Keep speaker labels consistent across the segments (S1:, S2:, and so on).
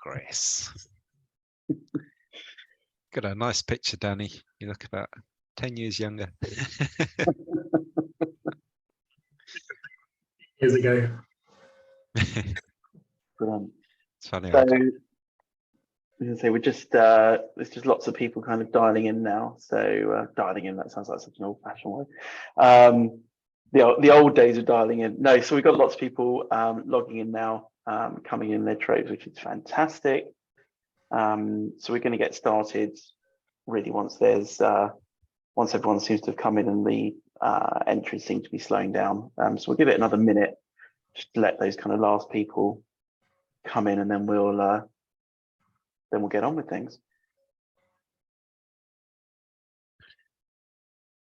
S1: progress. Got a nice picture, Danny. You look about 10 years younger.
S2: Years ago.
S3: Brilliant.
S1: It's funny.
S3: So, we're just there's just lots of people kind of dialing in now. So dialing in, that sounds like such an old-fashioned word. The old days of dialing in. No, so we've got lots of people logging in now, coming in their troves, which is fantastic. So we're going to get started really once everyone seems to have come in and the entries seem to be slowing down. So we'll give it another minute just to let those kind of last people come in, and then we'll get on with things.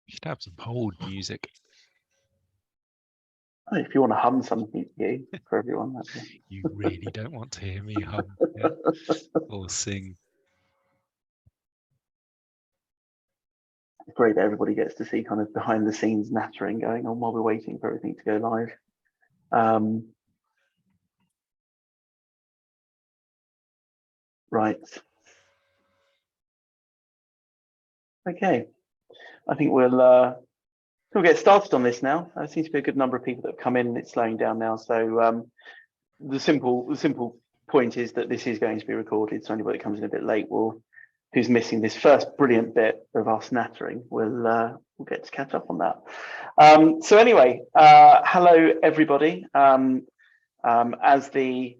S1: You should have some hold music.
S3: Oh, if you want to hum something for everyone,
S1: You really don't want to hear me hum or sing.
S3: It's great that everybody gets to see kind of behind the scenes nattering going on while we're waiting for everything to go live. Right. Okay. I think we'll get started on this now. There seems to be a good number of people that have come in, and it's slowing down now. So the simple point is that this is going to be recorded. So anybody that comes in a bit late who's missing this first brilliant bit of us nattering, we'll get to catch up on that. So anyway, hello everybody. As the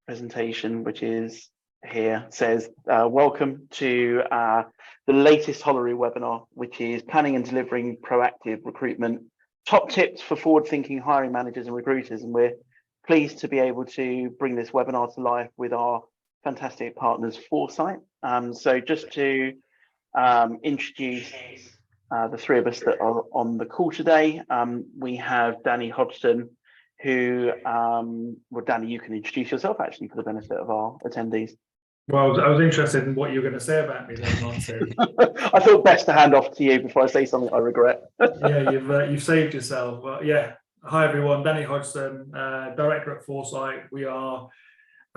S3: presentation, which is here, says, welcome to the latest Holaroo webinar, which is planning and delivering proactive recruitment, top tips for forward-thinking hiring managers and recruiters. And we're pleased to be able to bring this webinar to life with our fantastic partners, Foresight. So just to introduce the three of us that are on the call today, we have Danny Hodgson, who, well, Danny, you can introduce yourself actually for the benefit of our attendees.
S2: Well, I was interested in what you were going to say about me then, Martin.
S3: I thought best to hand off to you before I say something I regret.
S2: Yeah, you've saved yourself. Well, yeah. Hi everyone, Danny Hodgson, director at Foresight. We are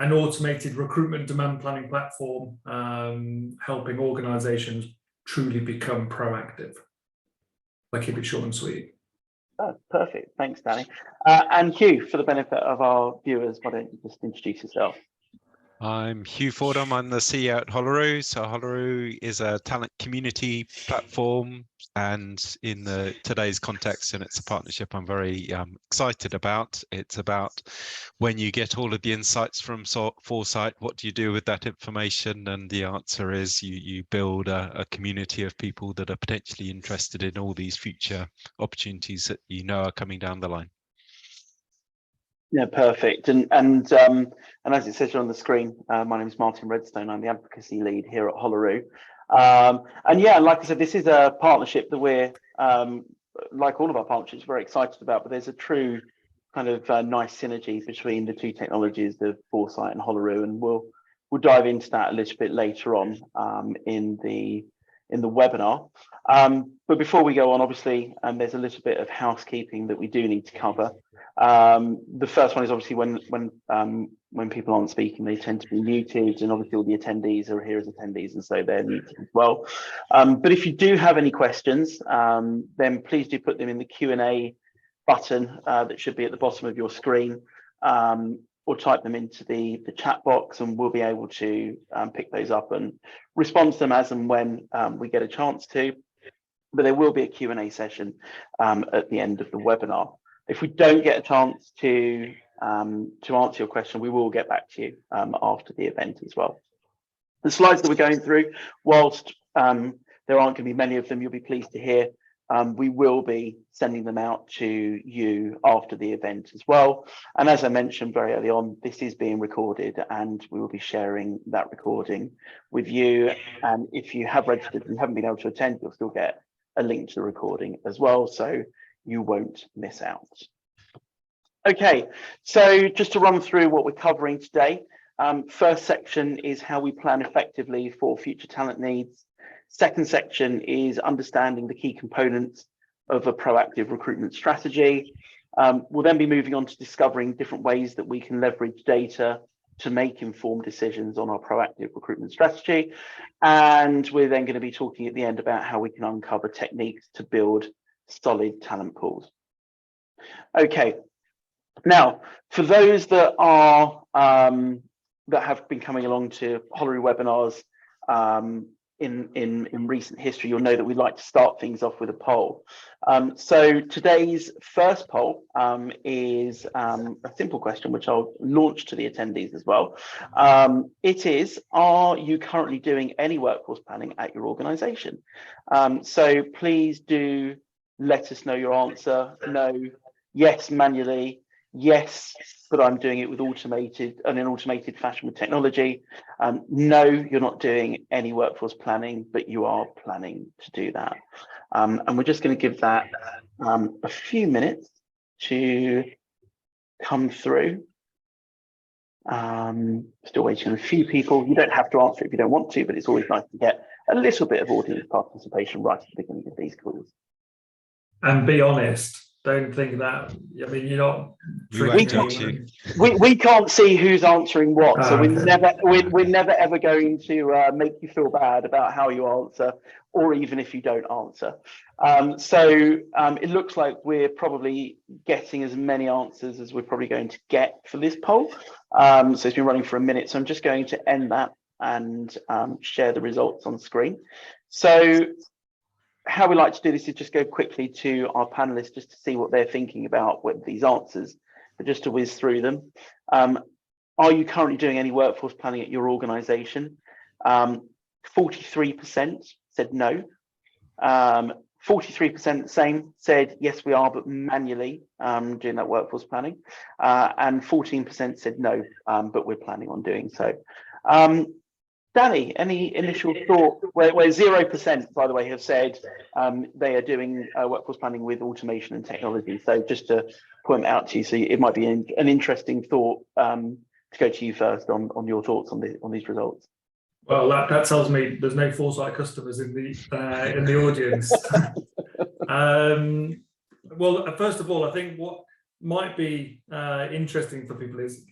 S2: an automated recruitment demand planning platform, helping organisations truly become proactive. I keep it short and sweet.
S3: Oh, perfect. Thanks, Danny. And Hugh, for the benefit of our viewers, why don't you just introduce yourself?
S1: I'm Hugh Fordham. I'm the CEO at Holaroo. So Holaroo is a talent community platform, and in today's context, and it's a partnership I'm very excited about. It's about when you get all of the insights from Foresight, what do you do with that information? And the answer is you build a community of people that are potentially interested in all these future opportunities that you know are coming down the line.
S3: Yeah, perfect. And as it says on the screen, my name is Martin Redstone. I'm the advocacy lead here at Holaroo. And yeah, like I said, this is a partnership that we're, like all of our partnerships, very excited about. But there's a true kind of nice synergy between the two technologies, the Foresight and Holaroo, and we'll dive into that a little bit later on in the webinar. But before we go on, obviously, there's a little bit of housekeeping that we do need to cover. The first one is obviously when people aren't speaking, they tend to be muted, and obviously all the attendees are here as attendees, and so they're muted as well. But if you do have any questions, then please do put them in the Q&A button that should be at the bottom of your screen, or type them into the chat box, and we'll be able to pick those up and respond to them as and when we get a chance to. But there will be a Q&A session at the end of the webinar. If we don't get a chance to answer your question, we will get back to you after the event as well. The slides that we're going through, whilst there aren't going to be many of them, you'll be pleased to hear, we will be sending them out to you after the event as well. And as I mentioned very early on, this is being recorded, and we will be sharing that recording with you. And if you have registered and haven't been able to attend, you'll still get a link to the recording as well, so you won't miss out. Okay, so just to run through what we're covering today. First section is how we plan effectively for future talent needs. Second section is understanding the key components of a proactive recruitment strategy. We'll then be moving on to discovering different ways that we can leverage data to make informed decisions on our proactive recruitment strategy. And we're then going to be talking at the end about how we can uncover techniques to build solid talent pools. Okay, now for those that are that have been coming along to Holaroo webinars in recent history, you'll know that we like to start things off with a poll. So today's first poll is a simple question, which I'll launch to the attendees as well. It is, are you currently doing any workforce planning at your organisation? So please do let us know your answer. No, yes, manually. Yes, but I'm doing it with in an automated fashion with technology. No, you're not doing any workforce planning, but you are planning to do that. And we're just going to give that a few minutes to come through. Still waiting on a few people. You don't have to answer if you don't want to, but it's always nice to get a little bit of audience participation right at the beginning of these calls.
S2: And be honest. Don't think that. I mean, you're not.
S3: We can't see who's answering what, so
S2: okay.
S3: we're never ever going to make you feel bad about how you answer, or even if you don't answer. So it looks like we're probably getting as many answers as we're probably going to get for this poll. So it's been running for a minute, so I'm just going to end that and share the results on screen. So how we like to do this is just go quickly to our panelists just to see what they're thinking about with these answers, but just to whiz through them. Are you currently doing any workforce planning at your organisation? 43% said no. 43% same said yes, we are, but manually doing that workforce planning. And 14% said no, but we're planning on doing so. Danny, any initial thought? Where 0%, by the way, have said they are doing workforce planning with automation and technology. So just to point out to you, so it might be an interesting thought to go to you first on your thoughts on these results.
S2: Well, that tells me there's no Foresight customers in the audience. Well, first of all, I think what might be interesting for people is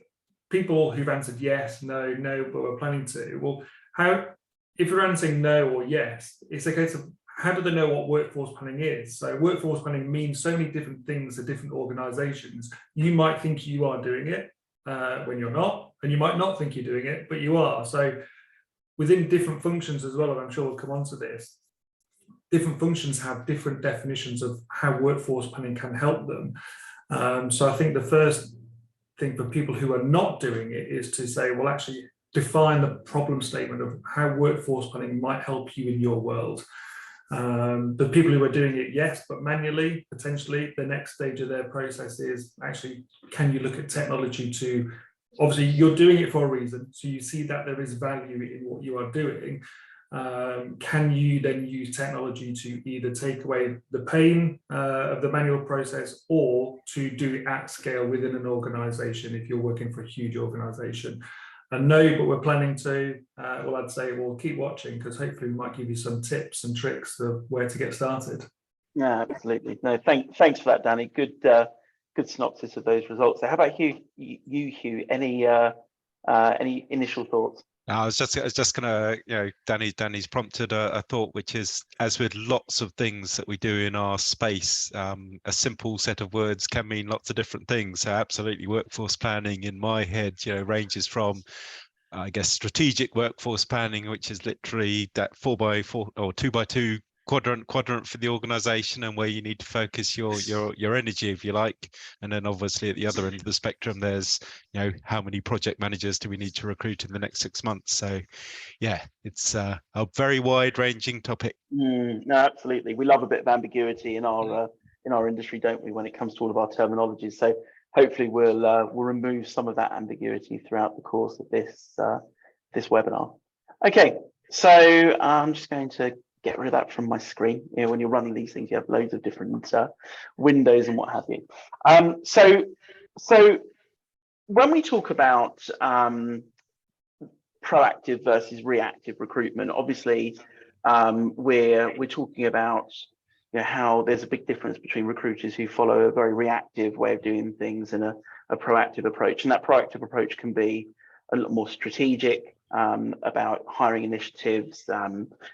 S2: people who've answered yes, no, but we're planning to. Well, if you're answering no or yes, it's a case of how do they know what workforce planning is? So workforce planning means so many different things to different organizations. You might think you are doing it when you're not, and you might not think you're doing it, but you are. So within different functions as well, and I'm sure we'll come on to this, different functions have different definitions of how workforce planning can help them. So I think the first thing for people who are not doing it is to say, well, actually define the problem statement of how workforce planning might help you in your world. The people who are doing it, yes, but manually, potentially the next stage of their process is actually, can you look at technology to, obviously you're doing it for a reason, so you see that there is value in what you are doing. Can you then use technology to either take away the pain of the manual process or to do it at scale within an organization if you're working for a huge organization? And no, but we're planning to, well, I'd say we'll keep watching because hopefully we might give you some tips and tricks of where to get started.
S3: Yeah, absolutely. No, thanks for that, Danny. Good synopsis of those results. So how about Hugh? Hugh, any initial thoughts?
S1: I was just gonna, Danny's prompted a thought, which is, as with lots of things that we do in our space, a simple set of words can mean lots of different things. So absolutely, workforce planning in my head, ranges from, I guess, strategic workforce planning, which is literally that 4x4 or 2x2 quadrant for the organization and where you need to focus your energy, if you like. And then obviously at the other end of the spectrum, there's how many project managers do we need to recruit in the next 6 months? So yeah, it's a very wide-ranging topic.
S3: No, absolutely. We love a bit of ambiguity in our industry, don't we, when it comes to all of our terminologies? So hopefully we'll remove some of that ambiguity throughout the course of this webinar. Okay, so I'm just going to get rid of that from my screen. When you're running these things, you have loads of different windows and what have you. So when we talk about proactive versus reactive recruitment, obviously we're talking about how there's a big difference between recruiters who follow a very reactive way of doing things and a proactive approach. And that proactive approach can be a lot more strategic about hiring initiatives,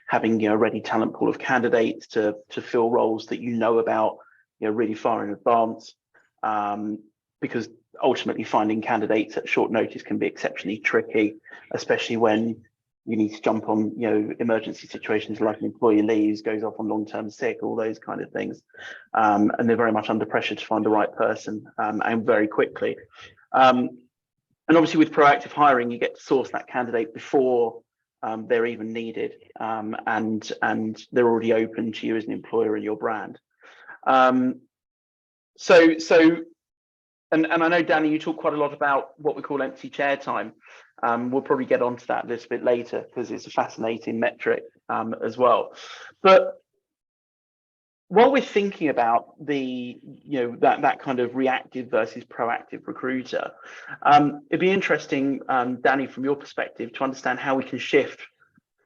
S3: having a ready talent pool of candidates to fill roles that you know about really far in advance, because ultimately finding candidates at short notice can be exceptionally tricky, especially when you need to jump on emergency situations like an employee leaves, goes off on long-term sick, all those kind of things, and they're very much under pressure to find the right person, and very quickly. And obviously with proactive hiring, you get to source that candidate before they're even needed, and they're already open to you as an employer and your brand. And I know, Danny, you talk quite a lot about what we call empty chair time. We'll probably get onto that a little bit later because it's a fascinating metric as well. But while we're thinking about the that kind of reactive versus proactive recruiter, it'd be interesting, Danny, from your perspective, to understand how we can shift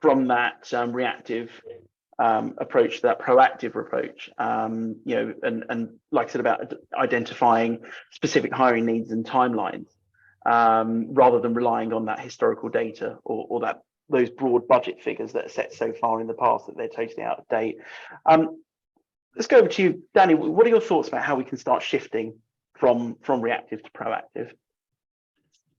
S3: from that reactive approach to that proactive approach, and like I said, about identifying specific hiring needs and timelines, rather than relying on that historical data or those broad budget figures that are set so far in the past that they're totally out of date. Let's go over to you, Danny. What are your thoughts about how we can start shifting from reactive to proactive?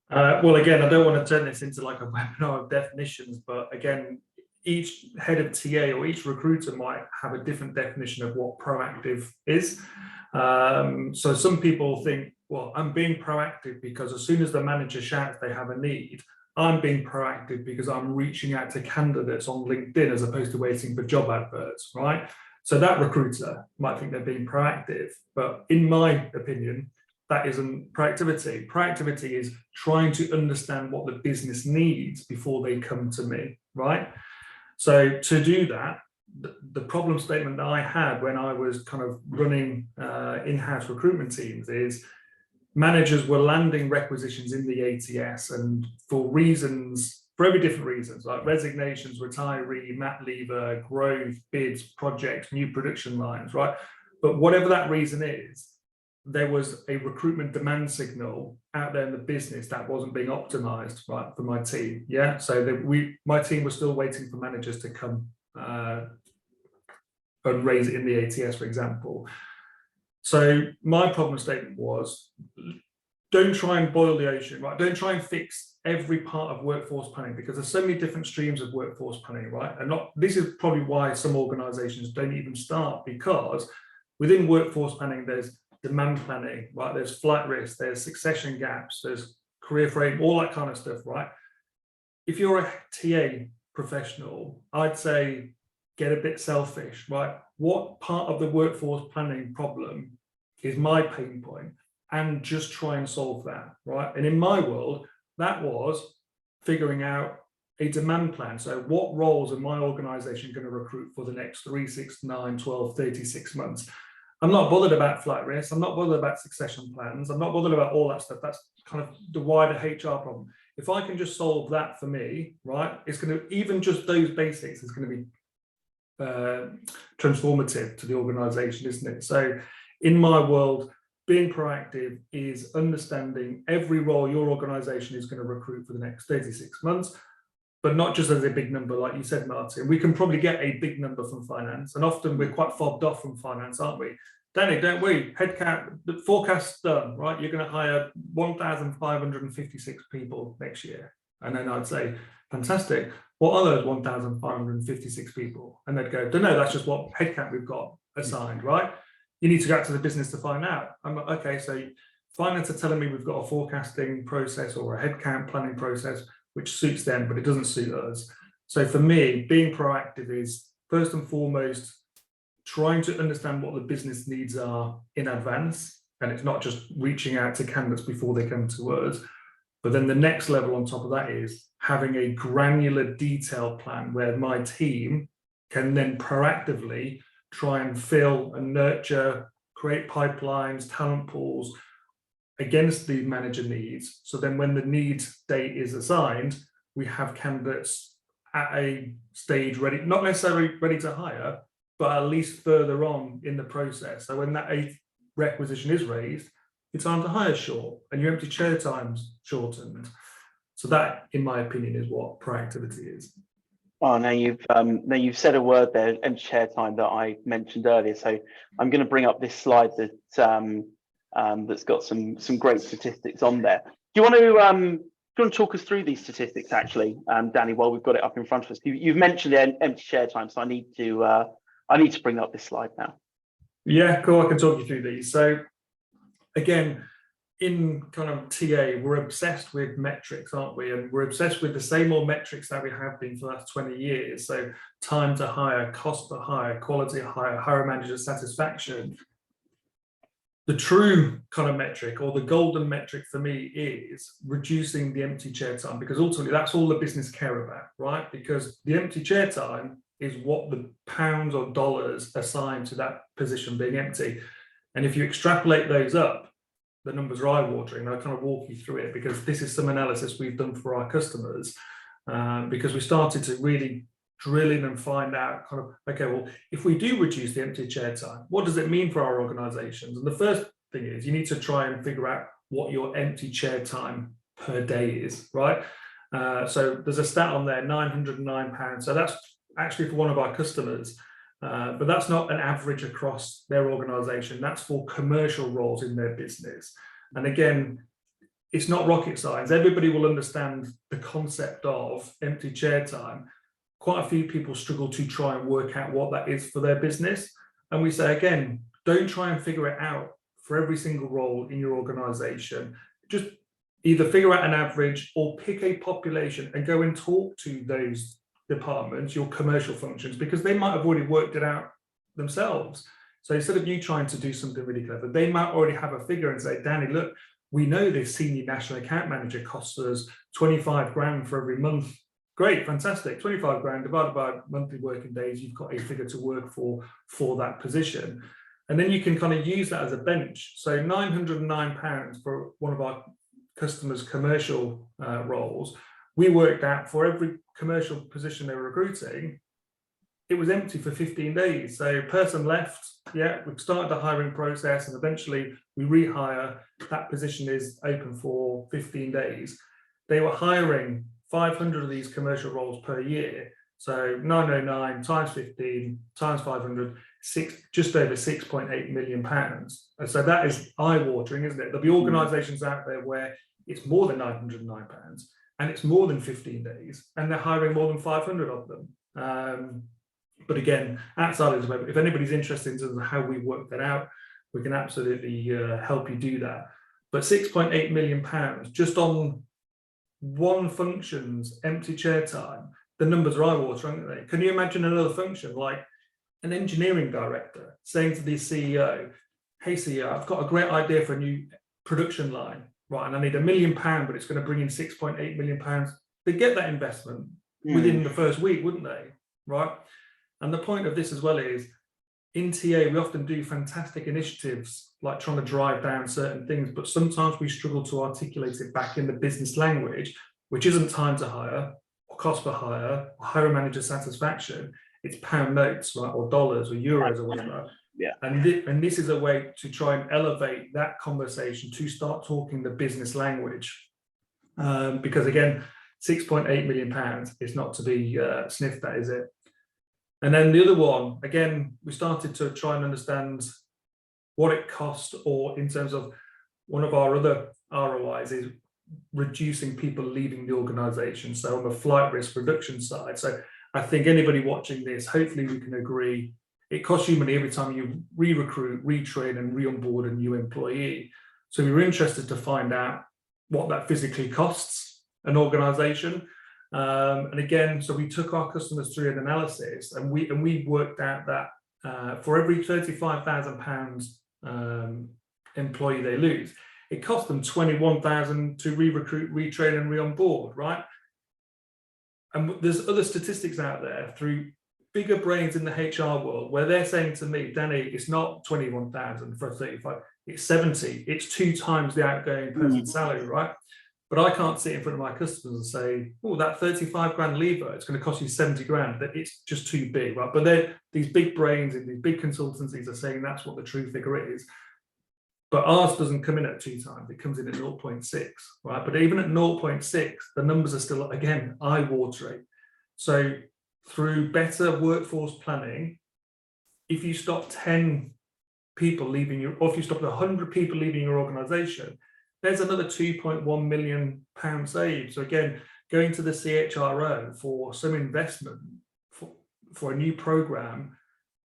S2: Well, again, I don't want to turn this into like a webinar of definitions, but again, each head of TA or each recruiter might have a different definition of what proactive is. So some people think, well, I'm being proactive because as soon as the manager shouts they have a need, I'm being proactive because I'm reaching out to candidates on LinkedIn as opposed to waiting for job adverts, right? So that recruiter might think they're being proactive, but in my opinion, that isn't proactivity. Proactivity is trying to understand what the business needs before they come to me, right? So to do that, the problem statement that I had when I was kind of running in-house recruitment teams is managers were landing requisitions in the ATS, and for very different reasons, like resignations, retiree, mat leaver, growth, bids, projects, new production lines, right? But whatever that reason is, there was a recruitment demand signal out there in the business that wasn't being optimized, right, for my team. Yeah, so my team was still waiting for managers to come and raise it in the ATS, for example. So my problem statement was, don't try and boil the ocean, right? Don't try and fix every part of workforce planning, because there's so many different streams of workforce planning, right? And this is probably why some organizations don't even start, because within workforce planning, there's demand planning, right? There's flight risk, there's succession gaps, there's career frame, all that kind of stuff, right? If you're a TA professional, I'd say get a bit selfish, right? What part of the workforce planning problem is my pain point? And just try and solve that, right? And in my world, that was figuring out a demand plan. So what roles are my organization going to recruit for the next 3, 6, 9, 12, 36 months? I'm not bothered about flight risk. I'm not bothered about succession plans. I'm not bothered about all that stuff. That's kind of the wider HR problem. If I can just solve that for me, right, it's going to, even just those basics is going to be transformative to the organization, isn't it? So in my world, being proactive is understanding every role your organization is going to recruit for the next 36 months, but not just as a big number, like you said, Martin. We can probably get a big number from finance, and often we're quite fobbed off from finance, aren't we? Danny, don't we? Headcount, the forecast's done, right? You're going to hire 1,556 people next year. And then I'd say, fantastic. What are those 1,556 people? And they'd go, don't know, that's just what headcount we've got assigned, right? You need to go out to the business to find out. I'm like, okay, so finance are telling me we've got a forecasting process or a headcount planning process, which suits them, but it doesn't suit us. So for me, being proactive is first and foremost trying to understand what the business needs are in advance. And it's not just reaching out to candidates before they come to us. But then the next level on top of that is having a granular detailed plan where my team can then proactively try and fill and nurture, create pipelines, talent pools against the manager needs. So then when the need date is assigned, we have candidates at a stage ready, not necessarily ready to hire, but at least further on in the process. So when that 8th requisition is raised, your time to hire is short and your empty chair time's shortened. So that, in my opinion, is what proactivity is.
S3: Oh, now you've said a word there, empty chair time, that I mentioned earlier. So I'm going to bring up this slide that that's got some great statistics on there. Do you want to talk us through these statistics, actually, Danny, while we've got it up in front of us? You've mentioned the empty chair time, so I need to bring up this slide now.
S2: Yeah, cool. I can talk you through these. So again, in kind of TA, we're obsessed with metrics, aren't we? And we're obsessed with the same old metrics that we have been for the last 20 years. So time to hire, cost per hire, quality hire, hiring manager satisfaction. The true kind of metric, or the golden metric for me, is reducing the empty chair time, because ultimately that's all the business care about, right? Because the empty chair time is what the pounds or dollars assigned to that position being empty. And if you extrapolate those up, the numbers are eye-watering. I'll kind of walk you through it, because this is some analysis we've done for our customers, because we started to really drill in and find out kind of, okay, well, if we do reduce the empty chair time, what does it mean for our organizations? And the first thing is you need to try and figure out what your empty chair time per day is, right? So there's a stat on there, £909. So that's actually for one of our customers. But that's not an average across their organization. That's for commercial roles in their business. And again, it's not rocket science. Everybody will understand the concept of empty chair time. Quite a few people struggle to try and work out what that is for their business. And we say, again, don't try and figure it out for every single role in your organization. Just either figure out an average or pick a population and go and talk to those departments, your commercial functions, because they might have already worked it out themselves. So instead of you trying to do something really clever, they might already have a figure and say, Danny, look, we know this senior national account manager costs us 25 grand for every month. Great, fantastic. 25 grand divided by monthly working days, you've got a figure to work for that position. And then you can kind of use that as a bench. So £909 for one of our customers' commercial roles. We worked out for every commercial position they were recruiting, it was empty for 15 days. So person left, yeah, we've started the hiring process, and eventually we rehire. That position is open for 15 days. They were hiring 500 of these commercial roles per year. So 909 times 15 times 500, just over £6.8 million. And so that is eye-watering, isn't it? There'll be organisations out there where it's more than £909 and it's more than 15 days, and they're hiring more than 500 of them. But again, outside of this, if anybody's interested in terms of how we work that out, we can absolutely help you do that. But £6.8 million just on one function's empty chair time, the numbers are eye-watering, aren't they? Can you imagine another function like an engineering director saying to the CEO, hey CEO, I've got a great idea for a new production line, right? And I need £1 million, but it's going to bring in £6.8 million. They'd get that investment within the first week, wouldn't they? Right? And the point of this as well is, in TA, we often do fantastic initiatives like trying to drive down certain things, but sometimes we struggle to articulate it back in the business language, which isn't time to hire or cost per hire or hiring manager satisfaction. It's pound notes, right, or dollars or euros or whatever.
S3: Yeah.
S2: And this is a way to try and elevate that conversation to start talking the business language. Because again, £6.8 million is not to be sniffed at, is it? And then the other one, again, we started to try and understand what it cost, or in terms of one of our other ROIs is reducing people leaving the organization. So on the flight risk reduction side. So I think anybody watching this, hopefully we can agree, it costs you money every time you re-recruit, retrain and re-onboard a new employee. So we were interested to find out what that physically costs an organization. And again, so we took our customers through an analysis, and we worked out that for every £35,000 employee they lose, it cost them £21,000 to re-recruit, retrain and re-onboard, right? And there's other statistics out there through bigger brains in the HR world where they're saying to me, Danny, it's not 21,000 for a 35, it's 70, it's 2 times the outgoing person's salary, right? But I can't sit in front of my customers and say, oh, that 35 grand lever, it's going to cost you 70 grand. That it's just too big, right? But these big brains and these big consultancies are saying that's what the true figure is. But ours doesn't come in at 2 times, it comes in at 0.6, right? But even at 0.6, the numbers are still, again, eye-watering. So through better workforce planning, if you stop 10 people leaving your, or if you stop 100 people leaving your organization, there's another £2.1 million saved. So again, going to the CHRO for some investment for a new program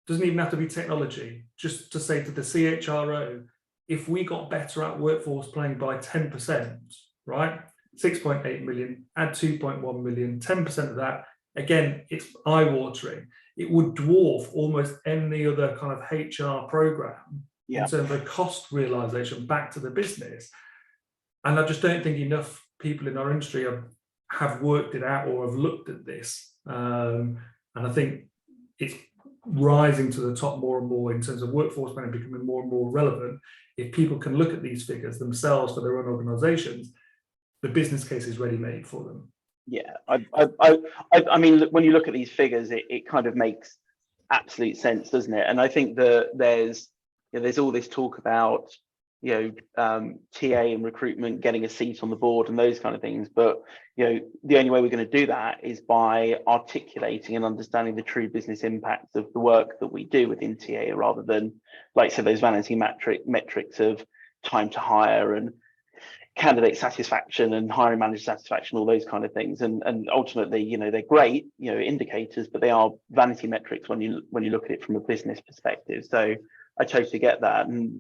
S2: doesn't even have to be technology, just to say to the CHRO, if we got better at workforce planning by 10%, right? 6.8 million, add 2.1 million, 10% of that, again, it's eye-watering. It would dwarf almost any other kind of HR program in terms of cost realization back to the business. And I just don't think enough people in our industry have worked it out or have looked at this. And I think it's rising to the top more and more in terms of workforce planning becoming more and more relevant. If people can look at these figures themselves for their own organizations, the business case is ready made for them.
S3: Yeah, I mean, when you look at these figures, it kind of makes absolute sense, doesn't it? And I think that there's all this talk about TA and recruitment getting a seat on the board and those kind of things, but the only way we're going to do that is by articulating and understanding the true business impact of the work that we do within TA, rather than, like I said, those vanity metrics of time to hire and candidate satisfaction and hiring manager satisfaction, all those kind of things. And ultimately, they're great, indicators, but they are vanity metrics when you look at it from a business perspective. So I totally get that. And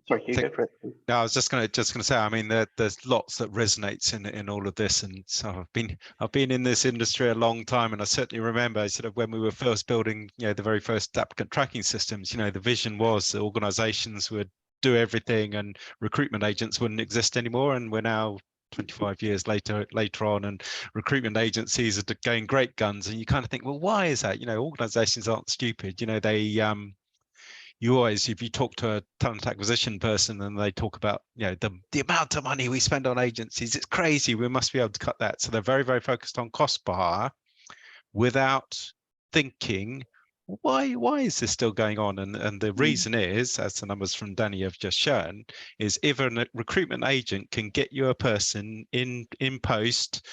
S3: sorry, you go for it.
S1: No, I was just gonna say, I mean, there's lots that resonates in all of this, and so I've been in this industry a long time, and I certainly remember sort of when we were first building, the very first applicant tracking systems. The vision was that organisations would do everything, and recruitment agents wouldn't exist anymore. And we're now 25 years later on, and recruitment agencies are going great guns, and you kind of think, well, why is that? Organisations aren't stupid. You always, if you talk to a talent acquisition person and they talk about, the amount of money we spend on agencies, it's crazy. We must be able to cut that. So they're very, very focused on cost per hire without thinking, why is this still going on? And the reason is, as the numbers from Danny have just shown, is if a recruitment agent can get you a person in post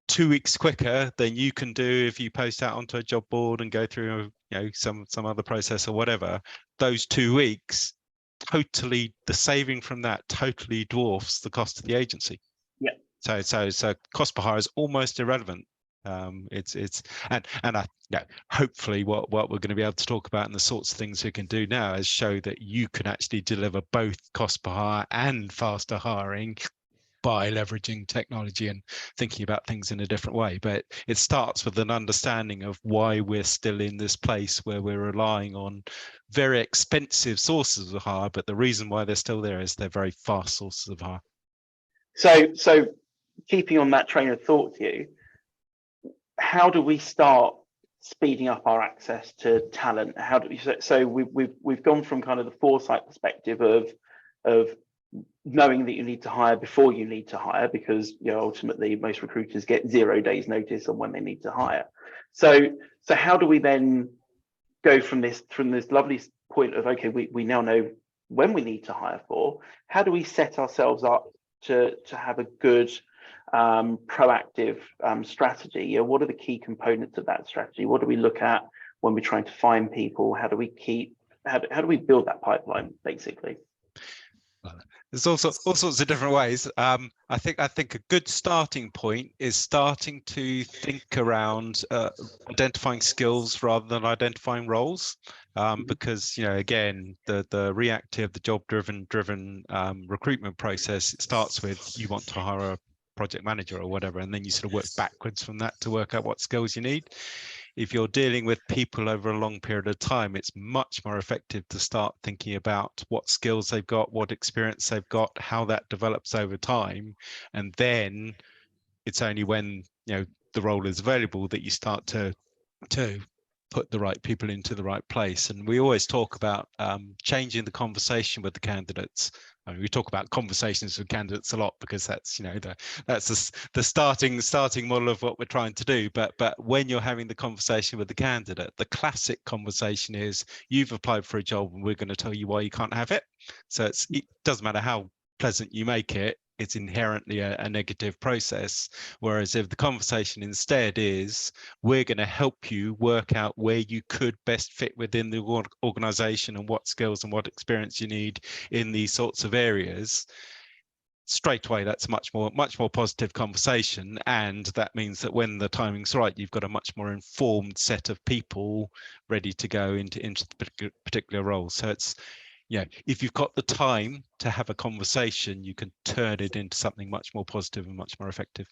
S1: 2 weeks quicker than you can do if you post out onto a job board and go through some other process or whatever, those 2 weeks, totally, the saving from that totally dwarfs the cost of the agency.
S3: Yeah.
S1: So cost per hire is almost irrelevant. Hopefully what we're going to be able to talk about and the sorts of things we can do now is show that you can actually deliver both cost per hire and faster hiring by leveraging technology and thinking about things in a different way. But it starts with an understanding of why we're still in this place where we're relying on very expensive sources of hire, but the reason why they're still there is they're very fast sources of hire.
S3: So keeping on that train of thought, how do we start speeding up our access to talent? How do we? So we've gone from kind of the foresight perspective of knowing that you need to hire before you need to hire, because ultimately most recruiters get 0 days notice on when they need to hire. So how do we then go from this lovely point of, okay, we now know when we need to hire for, how do we set ourselves up to have a good proactive strategy? What are the key components of that strategy? What do we look at when we're trying to find people? How do we build that pipeline, basically?
S1: There's all sorts of different ways. I think a good starting point is starting to think around identifying skills rather than identifying roles, because again, the reactive, the job driven recruitment process, it starts with you want to hire a project manager or whatever, and then you sort of work backwards from that to work out what skills you need. If you're dealing with people over a long period of time, it's much more effective to start thinking about what skills they've got, what experience they've got, how that develops over time. And then it's only when the role is available that you start to put the right people into the right place. And we always talk about changing the conversation with the candidates. I mean, we talk about conversations with candidates a lot because that's, you know, that's the starting model of what we're trying to do. But when you're having the conversation with the candidate, the classic conversation is, you've applied for a job and we're going to tell you why you can't have it. So it doesn't matter how pleasant you make it, it's inherently a negative process. Whereas if the conversation instead is, we're going to help you work out where you could best fit within the organization and what skills and what experience you need in these sorts of areas, straight away that's much more positive conversation. And that means that when the timing's right, you've got a much more informed set of people ready to go into the particular role. So it's, you know, if you've got the time to have a conversation, you can turn it into something much more positive and much more effective.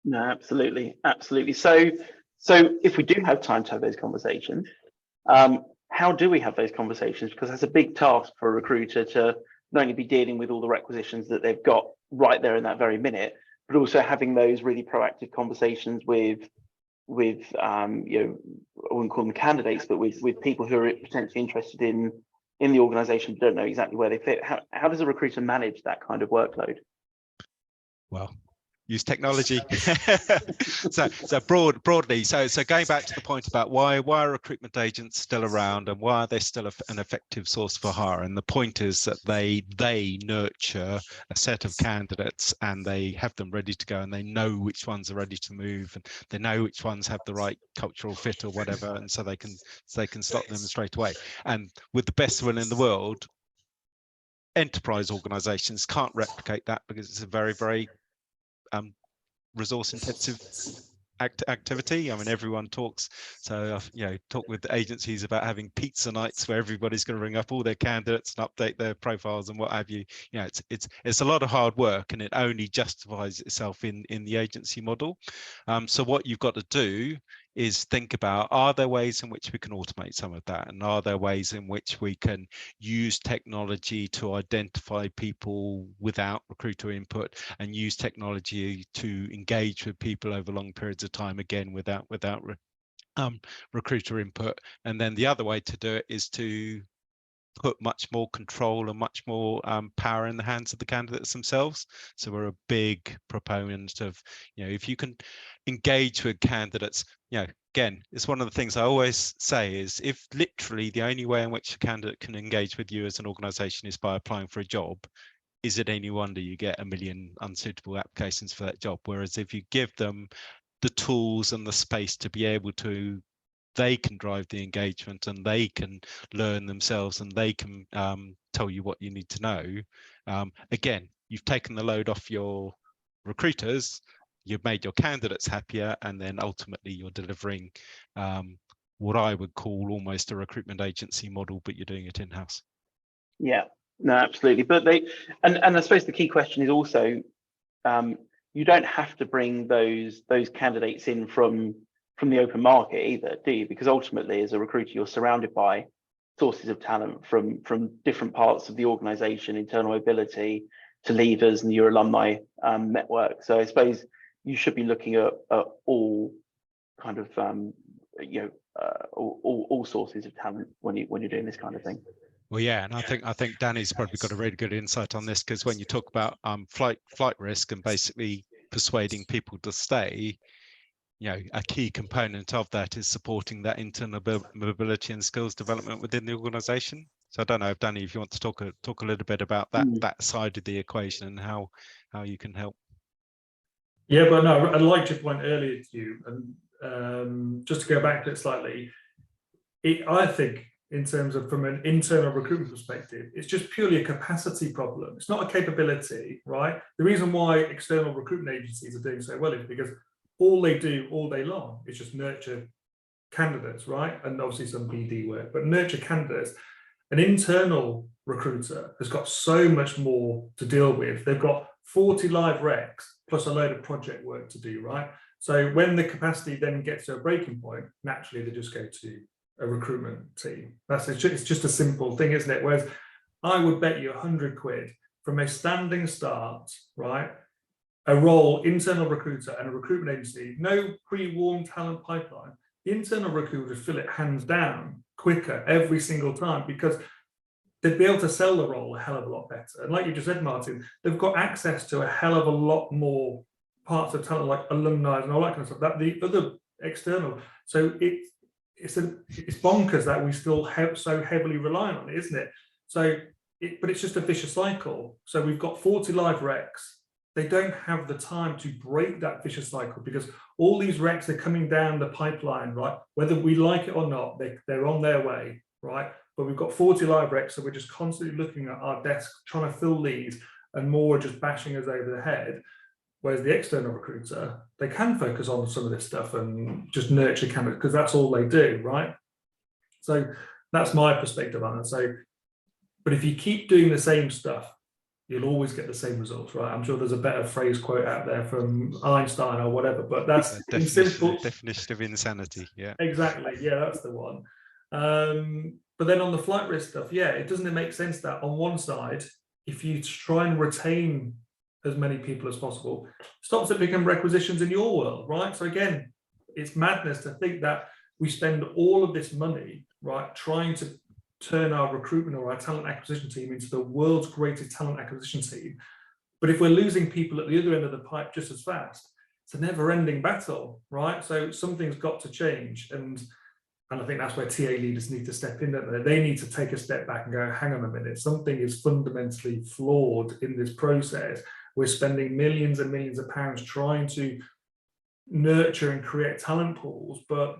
S3: No, absolutely, absolutely. So if we do have time to have those conversations, how do we have those conversations? Because that's a big task for a recruiter to not only be dealing with all the requisitions that they've got right there in that very minute, but also having those really proactive conversations with you know, I wouldn't call them candidates, but with people who are potentially interested in the organization, don't know exactly where they fit. How does a recruiter manage that kind of workload?
S1: Well, use technology. so broadly, so going back to the point about why are recruitment agents still around and why are they still an effective source for hire, and the point is that they nurture a set of candidates and they have them ready to go, and they know which ones are ready to move, and they know which ones have the right cultural fit or whatever, and so they can slot them straight away. And with the best will in the world, enterprise organizations can't replicate that because it's a very, very resource intensive activity. I mean, everyone talks, so you know, talk with the agencies about having pizza nights where everybody's going to ring up all their candidates and update their profiles and what have you. You know, it's a lot of hard work, and it only justifies itself in the agency model. So what you've got to do is think about, are there ways in which we can automate some of that, and are there ways in which we can use technology to identify people without recruiter input, and use technology to engage with people over long periods of time, again without recruiter input. And then the other way to do it is to put much more control and much more power in the hands of the candidates themselves. So we're a big proponent of, you know, if you can engage with candidates, you know, again, it's one of the things I always say is, if literally the only way in which a candidate can engage with you as an organization is by applying for a job, is it any wonder you get 1 million unsuitable applications for that job? Whereas if you give them the tools and the space to be able to, they can drive the engagement and they can learn themselves and they can tell you what you need to know. Again, you've taken the load off your recruiters, you've made your candidates happier, and then ultimately you're delivering what I would call almost a recruitment agency model, but you're doing it in-house. Yeah,
S3: no, absolutely. But and I suppose the key question is also, you don't have to bring those candidates in from the open market either, do you? Because ultimately, as a recruiter, you're surrounded by sources of talent from different parts of the organization, internal mobility to leavers and your alumni network. So I suppose you should be looking at all kind of you know, all sources of talent when you're doing this kind of thing.
S1: Well, yeah, and I think Danny's probably got a really good insight on this, because when you talk about flight risk and basically persuading people to stay, you know, a key component of that is supporting that internal mobility and skills development within the organization. So I don't know if Danny, if you want to talk a little bit about that side of the equation and how you can help.
S2: Yeah, but no, I liked your point earlier to you, and just to go back to it slightly, I think in terms of from an internal recruitment perspective, it's just purely a capacity problem. It's not a capability, right? The reason why external recruitment agencies are doing so well is because all they do all day long is just nurture candidates, right? And obviously some BD work, but nurture candidates. An internal recruiter has got so much more to deal with. They've got 40 live recs plus a load of project work to do, right? So when the capacity then gets to a breaking point, naturally they just go to a recruitment team. It's just a simple thing, isn't it? Whereas I would bet you 100 quid from a standing start, right? A role, internal recruiter and a recruitment agency, no pre-warmed talent pipeline, the internal recruiters fill it hands down quicker every single time, because they'd be able to sell the role a hell of a lot better. And like you just said, Martin, they've got access to a hell of a lot more parts of talent, like alumni and all that kind of stuff, that the other external. So it's bonkers that we still so heavily rely on it, isn't it? So, but it's just a vicious cycle. So we've got 40 live recs. They don't have the time to break that vicious cycle, because all these recs are coming down the pipeline, right? Whether we like it or not, they're on their way, right? But we've got 40 live recs, so we're just constantly looking at our desk, trying to fill these, and more just bashing us over the head. Whereas the external recruiter, they can focus on some of this stuff and just nurture candidates, because that's all they do, right? So that's my perspective on it. So, but if you keep doing the same stuff, you'll always get the same results, right? I'm sure there's a better phrase quote out there from Einstein or whatever, but that's in simple
S1: definition of insanity. Yeah,
S2: exactly. Yeah, that's the one. But then on the flight risk stuff, yeah, it doesn't make sense that on one side, if you try and retain as many people as possible, stops it become requisitions in your world, right? So again, it's madness to think that we spend all of this money, right, trying to turn our recruitment or our talent acquisition team into the world's greatest talent acquisition team. But if we're losing people at the other end of the pipe just as fast, it's a never-ending battle, right? So something's got to change. And I think that's where TA leaders need to step in. They need to take a step back and go, hang on a minute, something is fundamentally flawed in this process. We're spending millions and millions of pounds trying to nurture and create talent pools, but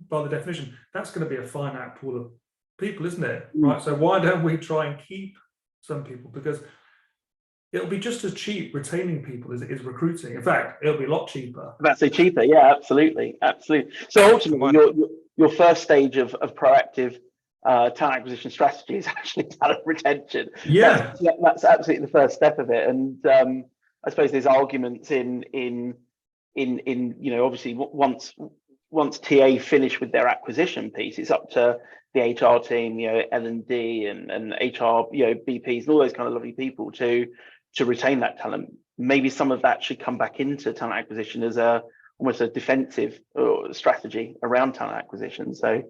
S2: by the definition, that's going to be a finite pool of people, isn't it? Right. So why don't we try and keep some people? Because it'll be just as cheap retaining people as it is recruiting. In fact, it'll be a lot cheaper.
S3: That's so cheaper. Yeah, absolutely. So ultimately, your first stage of proactive talent acquisition strategy is actually talent retention.
S2: Yeah,
S3: that's absolutely the first step of it. And I suppose there's arguments in obviously once TA finish with their acquisition piece, it's up to the HR team, L&D and HR, BPs and all those kind of lovely people to retain that talent. Maybe some of that should come back into talent acquisition as almost a defensive strategy around talent acquisition. So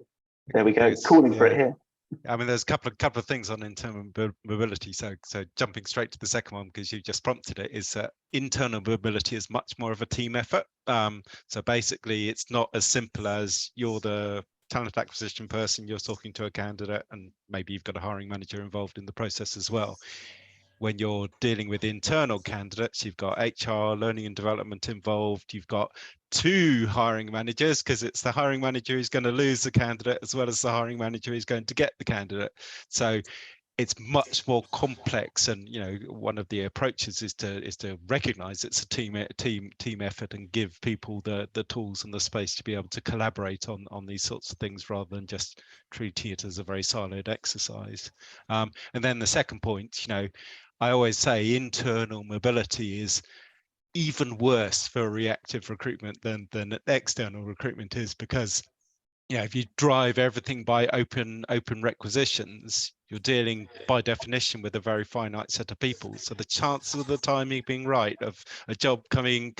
S3: there we go, calling for it here.
S1: I mean, there's a couple of things on internal mobility. So jumping straight to the second one, because you just prompted it, is that internal mobility is much more of a team effort. So basically, it's not as simple as you're the talent acquisition person, you're talking to a candidate, and maybe you've got a hiring manager involved in the process as well. When you're dealing with internal candidates, you've got HR, learning and development involved. You've got two hiring managers, because it's the hiring manager who's going to lose the candidate as well as the hiring manager who's going to get the candidate. So it's much more complex, and one of the approaches is to recognize it's a team effort and give people the tools and the space to be able to collaborate on these sorts of things, rather than just treating it as a very siloed exercise. And then the second point, I always say internal mobility is even worse for reactive recruitment than external recruitment is, because if you drive everything by open requisitions, you're dealing by definition with a very finite set of people. So the chances of the timing being right of a job coming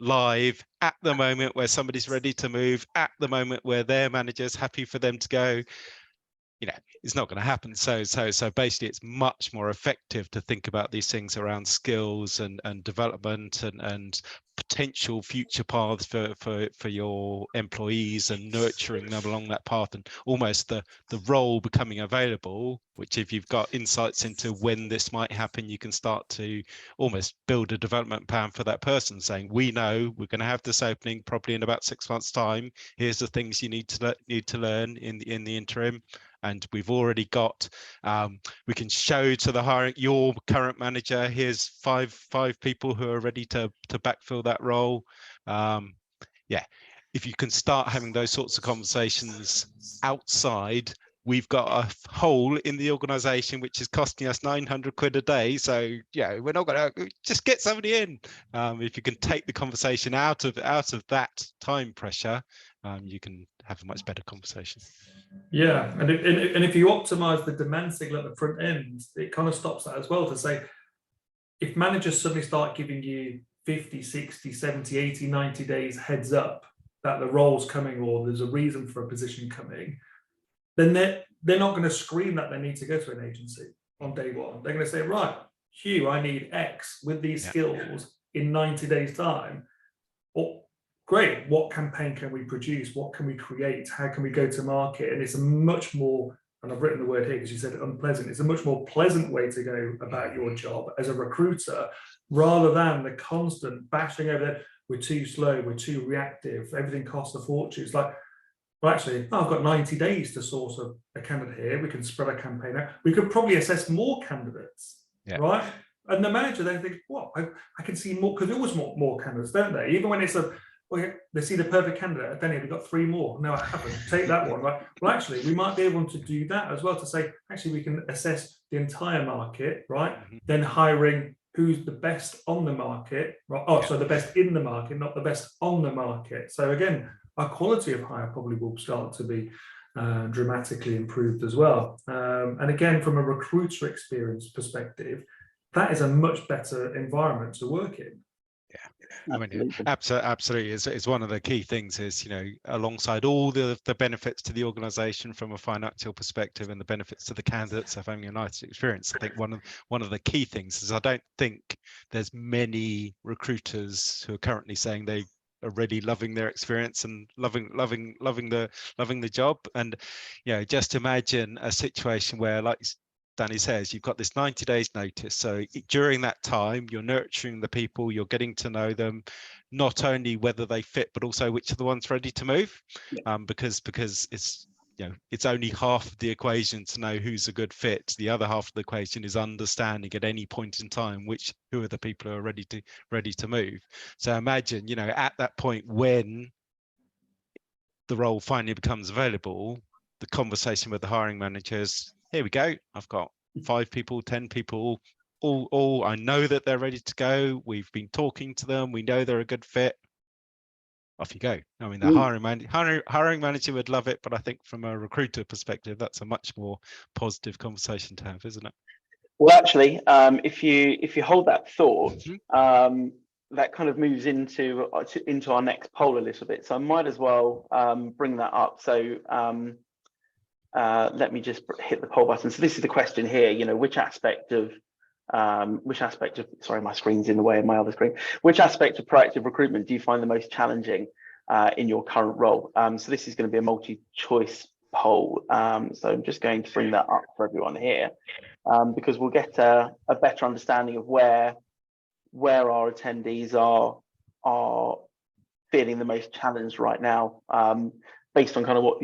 S1: live at the moment where somebody's ready to move, at the moment where their manager's happy for them to go, it's not going to happen. So basically, it's much more effective to think about these things around skills and development and potential future paths for your employees, and nurturing them along that path, and almost the role becoming available, which if you've got insights into when this might happen, you can start to almost build a development plan for that person, saying, we know we're going to have this opening probably in about 6 months' time. Here's the things you need to learn in the interim. And we've already got, we can show to your current manager, here's five people who are ready to backfill that role. If you can start having those sorts of conversations outside, we've got a hole in the organization which is costing us 900 quid a day. So we're not going to just get somebody in. If you can take the conversation out of that time pressure, you can have a much better conversation.
S2: Yeah, and if you optimize the demand signal at the front end, it kind of stops that as well, to say, if managers suddenly start giving you 50, 60, 70, 80, 90 days heads up that the role's coming or there's a reason for a position coming, then they're not going to scream that they need to go to an agency on day one. They're going to say, right, Hugh, I need X with these skills in 90 days time. Well, great, what campaign can we produce? What can we create? How can we go to market? And it's a much more, and I've written the word here because you said unpleasant, it's a much more pleasant way to go about your job as a recruiter, rather than the constant bashing over there. We're too slow, we're too reactive, everything costs a fortune. It's like, well, actually, I've got 90 days to source a candidate here. We can spread a campaign out. We could probably assess more candidates, right? And the manager then thinks, what? I can see more, because there was more candidates, don't they? Even when it's they see the perfect candidate, then we've got 3 more. No, I haven't. Take that one, right? Well, actually, we might be able to do that as well, to say, actually, we can assess the entire market, right? Then hiring who's the best on the market, right? Oh, so the best in the market, not the best on the market. So again, our quality of hire probably will start to be dramatically improved as well. And again, from a recruiter experience perspective, that is a much better environment to work in.
S1: I mean, absolutely. It's one of the key things is, alongside all the benefits to the organization from a financial perspective and the benefits to the candidates of having a nice experience, I think one of the key things is I don't think there's many recruiters who are currently saying they are really loving their experience and loving the job. And just imagine a situation where, like Danny says, you've got this 90 days notice. So during that time, you're nurturing the people, you're getting to know them, not only whether they fit, but also which are the ones ready to move. Because it's it's only half of the equation to know who's a good fit. The other half of the equation is understanding at any point in time who are the people who are ready to move. So imagine, at that point when the role finally becomes available, the conversation with the hiring managers, here we go, I've got 5 people, 10 people, all I know that they're ready to go. We've been talking to them, we know they're a good fit. Off you go. I mean, the hiring manager would love it, but I think from a recruiter perspective, that's a much more positive conversation to have, isn't it?
S3: Well, actually, if you hold that thought, that kind of moves into our next poll a little bit. So I might as well bring that up. So let me just hit the poll button. So this is the question here. Which aspect of sorry, my screen's in the way of my other screen. Which aspect of proactive recruitment do you find the most challenging in your current role? So this is going to be a multi-choice poll. So I'm just going to bring that up for everyone here, because we'll get a better understanding of where our attendees are feeling the most challenged right now, based on kind of what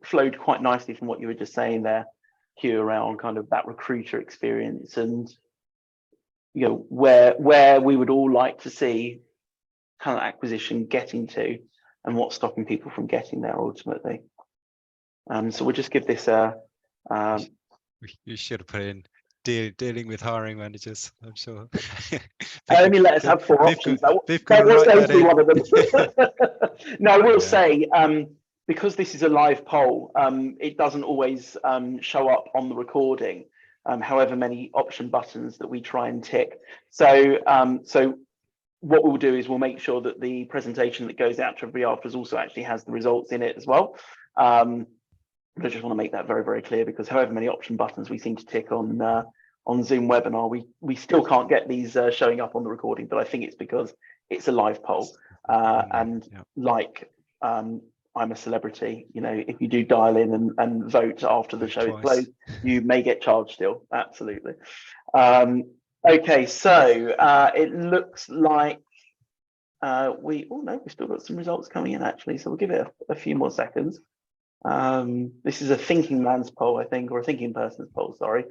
S3: flowed quite nicely from what you were just saying there, Hugh, around kind of that recruiter experience and where we would all like to see talent acquisition getting to and what's stopping people from getting there ultimately. So we'll just give this a
S1: you should have put in dealing with hiring managers, I'm sure.
S3: Only let us have 4 options. That was going to be one of them. No, I will say, because this is a live poll, it doesn't always show up on the recording, however many option buttons that we try and tick. So what we'll do is we'll make sure that the presentation that goes out to everybody afterwards also actually has the results in it as well. But I just want to make that very, very clear, because however many option buttons we seem to tick on Zoom webinar, we still can't get these showing up on the recording, but I think it's because it's a live poll. And like I'm a Celebrity, if you do dial in and vote after the show is closed, you may get charged still. Absolutely. Okay, so it looks like we've still got some results coming in actually, so we'll give it a few more seconds. This is a thinking man's poll, I think, or a thinking person's poll, sorry.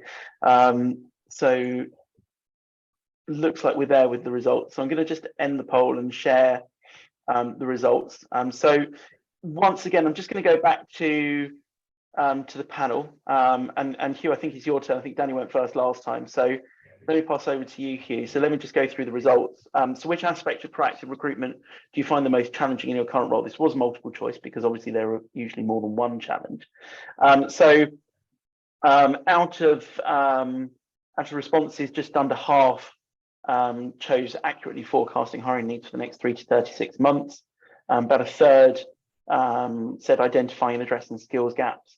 S3: So looks like we're there with the results. So I'm going to just end the poll and share the results. So once again, I'm just going to go back to the panel. And Hugh, I think it's your turn. I think Danny went first last time. So let me pass over to you, Hugh. So let me just go through the results. So which aspect of proactive recruitment do you find the most challenging in your current role? This was multiple choice because obviously there are usually more than one challenge. Out of responses, just under half chose accurately forecasting hiring needs for the next 3 to 36 months. About a third said identifying and addressing skills gaps.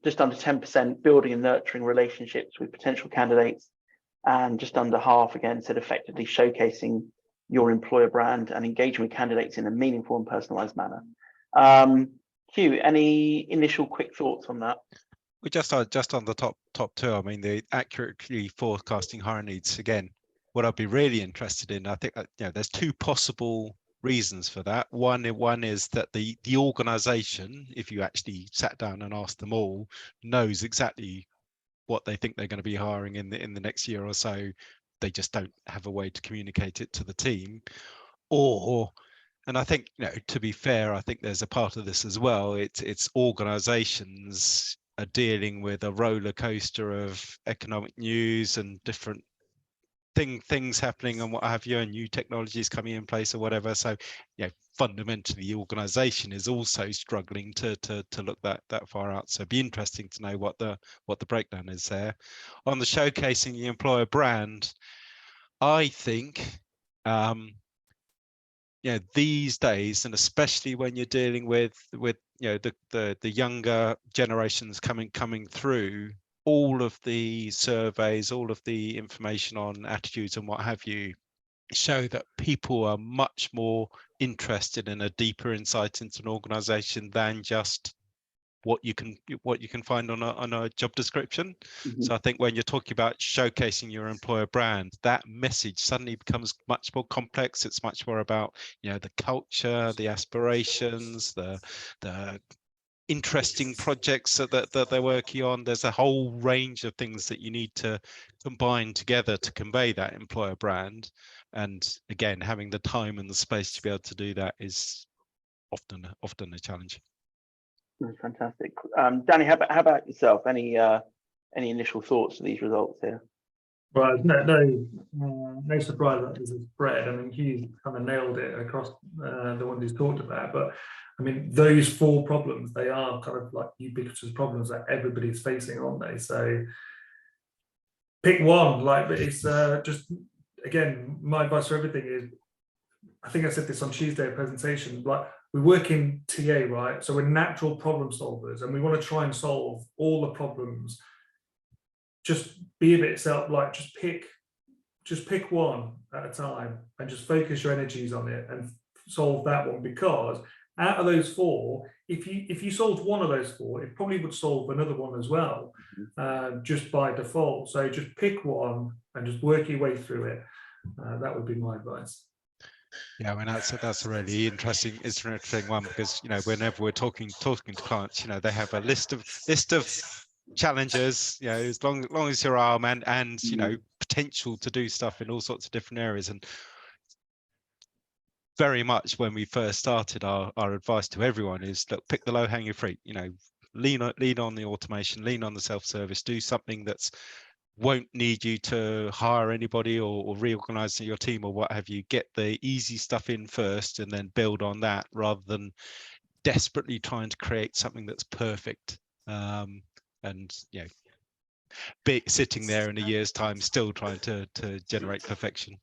S3: Just under 10% building and nurturing relationships with potential candidates, and just under half again said effectively showcasing your employer brand and engaging with candidates in a meaningful and personalized manner. Hugh, any initial quick thoughts on that?
S1: We just on the top two. I mean, the accurately forecasting hiring needs. Again, what I'd be really interested in, I think, there's two possible reasons for that. One is that the organization, if you actually sat down and asked them all, knows exactly what they think they're going to be hiring in the next year or so. They just don't have a way to communicate it to the team. And I think, to be fair, I think there's a part of this as well. It's organizations are dealing with a roller coaster of economic news and different things happening and what have you, and new technologies coming in place or whatever. So fundamentally the organization is also struggling to look that far out. So it'd be interesting to know what the breakdown is there. On the showcasing the employer brand, I think these days, and especially when you're dealing with the younger generations coming through, all of the surveys, all of the information on attitudes and what have you, show that people are much more interested in a deeper insight into an organization than just what you can find on a job description.
S3: Mm-hmm.
S1: So I think when you're talking about showcasing your employer brand, that message suddenly becomes much more complex. It's much more about the culture, the aspirations, the interesting projects that they're working on. There's a whole range of things that you need to combine together to convey that employer brand. And again, having the time and the space to be able to do that is often a challenge.
S3: Fantastic. Danny, how about yourself? Any initial thoughts of these results here?
S2: Well, no surprise that this is spread. I mean, Hugh kind of nailed it across the ones he's talked about. But I mean, those four problems, they are kind of like ubiquitous problems that everybody's facing, aren't they? So pick one. Like, it's just, again, my advice for everything is, I think I said this on Tuesday presentation, like, we work in TA, right? So we're natural problem solvers and we want to try and solve all the problems. Just be a bit just pick one at a time and just focus your energies on it and solve that one, because out of those four, if you solved one of those four, it probably would solve another one as well, just by default. So just pick one and just work your way through it. That would be my advice.
S1: Yeah, I mean, that's a really interesting one, because whenever we're talking to clients, they have a list of challenges, as long as your arm and potential to do stuff in all sorts of different areas. And very much when we first started, our advice to everyone is, look, pick the low-hanging fruit. Lean on the automation, lean on the self-service, do something that's won't need you to hire anybody or reorganize your team or what have you. Get the easy stuff in first and then build on that, rather than desperately trying to create something that's perfect, and sitting there in a year's time still trying to generate perfection.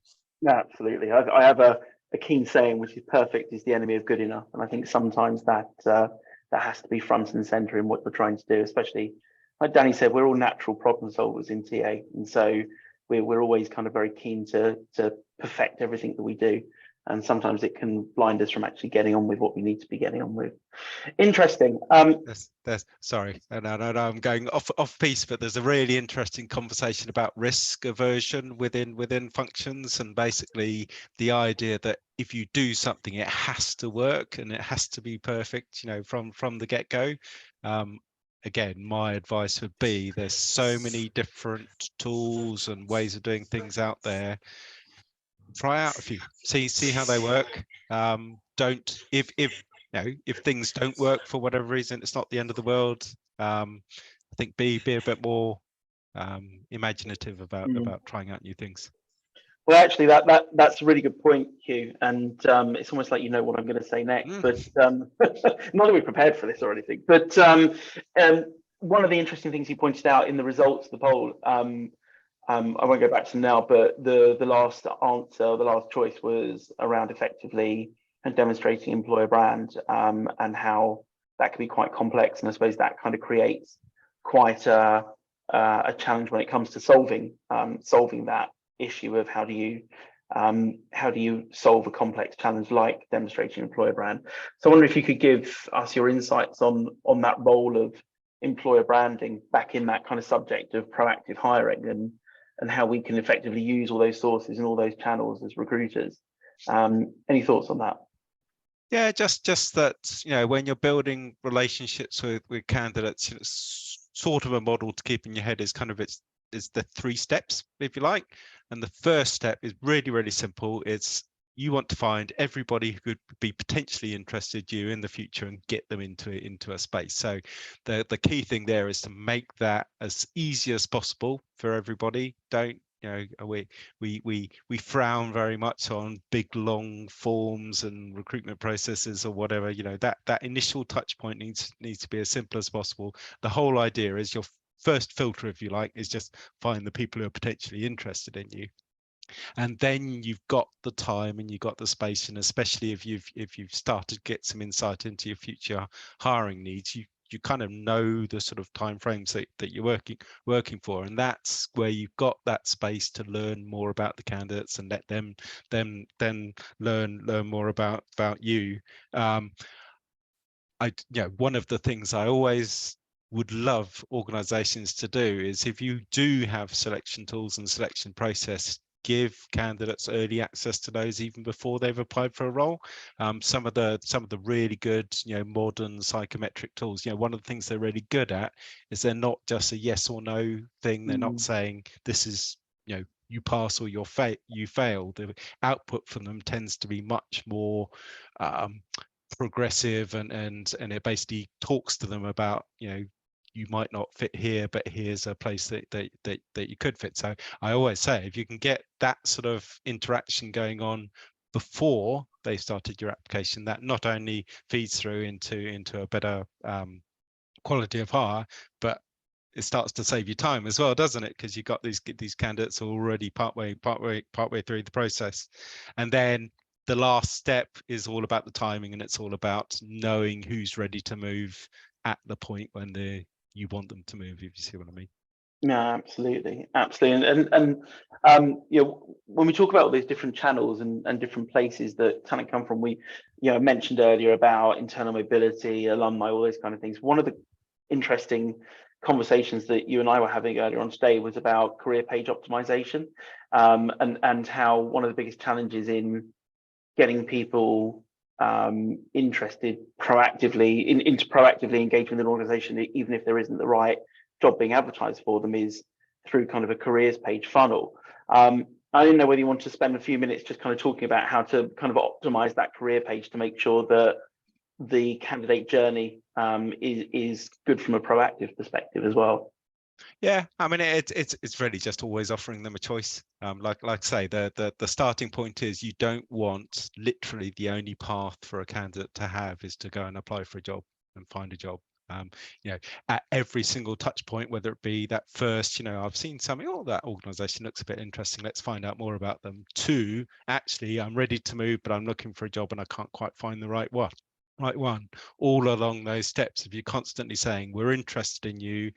S3: Absolutely. I have a keen saying, which is perfect is the enemy of good enough, and I think sometimes that has to be front and center in what we're trying to do, especially like Danny said, we're all natural problem solvers in TA, and so we're always kind of very keen to perfect everything that we do, and sometimes it can blind us from actually getting on with what we need to be getting on with. Interesting.
S1: Sorry, no, I'm going off piece, but there's a really interesting conversation about risk aversion within functions, and basically the idea that if you do something, it has to work and it has to be perfect, from the get-go. Again, my advice would be, there's so many different tools and ways of doing things out there. Try out a few, see how they work. If things don't work for whatever reason, it's not the end of the world. I think be a bit more imaginative about trying out new things.
S3: Well, actually, that's a really good point, Hugh, and it's almost like what I'm going to say next, but not that we're prepared for this or anything. But one of the interesting things you pointed out in the results of the poll, I won't go back to them now, but the last answer, the last choice was around effectively and demonstrating employer brand, and how that can be quite complex. And I suppose that kind of creates quite a challenge when it comes to solving that issue of how do you solve a complex challenge like demonstrating employer brand. So I wonder if you could give us your insights on that role of employer branding back in that kind of subject of proactive hiring, and how we can effectively use all those sources and all those channels as recruiters. Any thoughts on that?
S1: Yeah, just that, when you're building relationships with candidates, sort of a model to keep in your head is kind of it's the 3 steps, if you like. And the first step is really, really simple. It's you want to find everybody who could be potentially interested in you in the future and get them into a space. So the key thing there is to make that as easy as possible for everybody. Don't we frown very much on big long forms and recruitment processes or whatever. That initial touch point needs to be as simple as possible. The whole idea is your first filter, if you like, is just find the people who are potentially interested in you. And then you've got the time and you've got the space, and especially if you've started to get some insight into your future hiring needs, you kind of know the sort of timeframes that you're working for, and that's where you've got that space to learn more about the candidates and let them then learn more about you. One of the things I always would love organizations to do is, if you do have selection tools and selection process, give candidates early access to those even before they've applied for a role. Some of the really good, modern psychometric tools, one of the things they're really good at is they're not just a yes or no thing. They're not saying this is, you pass or you fail. The output from them tends to be much more progressive, and it basically talks to them about, you might not fit here, but here's a place that you could fit. So I always say, if you can get that sort of interaction going on before they started your application, that not only feeds through into a better quality of hire, but it starts to save you time as well, doesn't it? Because you've got these candidates already partway through the process. And then the last step is all about the timing, and it's all about knowing who's ready to move at the point when you want them to move, if you see what I mean.
S3: No, absolutely. And when we talk about all these different channels and different places that talent come from, we mentioned earlier about internal mobility, alumni, all those kind of things. One of the interesting conversations that you and I were having earlier on today was about career page optimization, and how one of the biggest challenges in getting people interested proactively into proactively engaging with an organization, even if there isn't the right job being advertised for them, is through kind of a careers page funnel. I didn't know whether you want to spend a few minutes just kind of talking about how to kind of optimize that career page to make sure that the candidate journey is good from a proactive perspective as well.
S1: Yeah, I mean, it's really just always offering them a choice. Like I say, the starting point is you don't want literally the only path for a candidate to have is to go and apply for a job and find a job. At every single touch point, whether it be that first, I've seen something, that organization looks a bit interesting, let's find out more about them, to actually, I'm ready to move, but I'm looking for a job and I can't quite find the right one. All along those steps, if you're constantly saying, we're interested in you,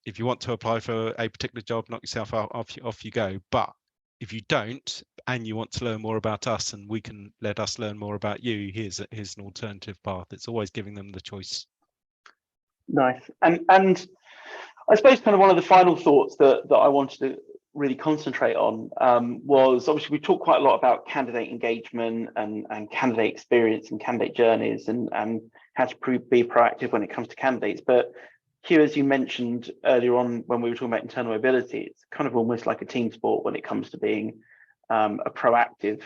S1: if you want to apply for a particular job, knock yourself out, off you go. But if you don't, and you want to learn more about us, and we can let us learn more about you, here's an alternative path. It's always giving them the choice.
S3: Nice. And I suppose kind of one of the final thoughts that I wanted to really concentrate on was, obviously we talk quite a lot about candidate engagement and candidate experience and candidate journeys and how to be proactive when it comes to candidates. But here, as you mentioned earlier on when we were talking about internal mobility, it's kind of almost like a team sport when it comes to being a proactive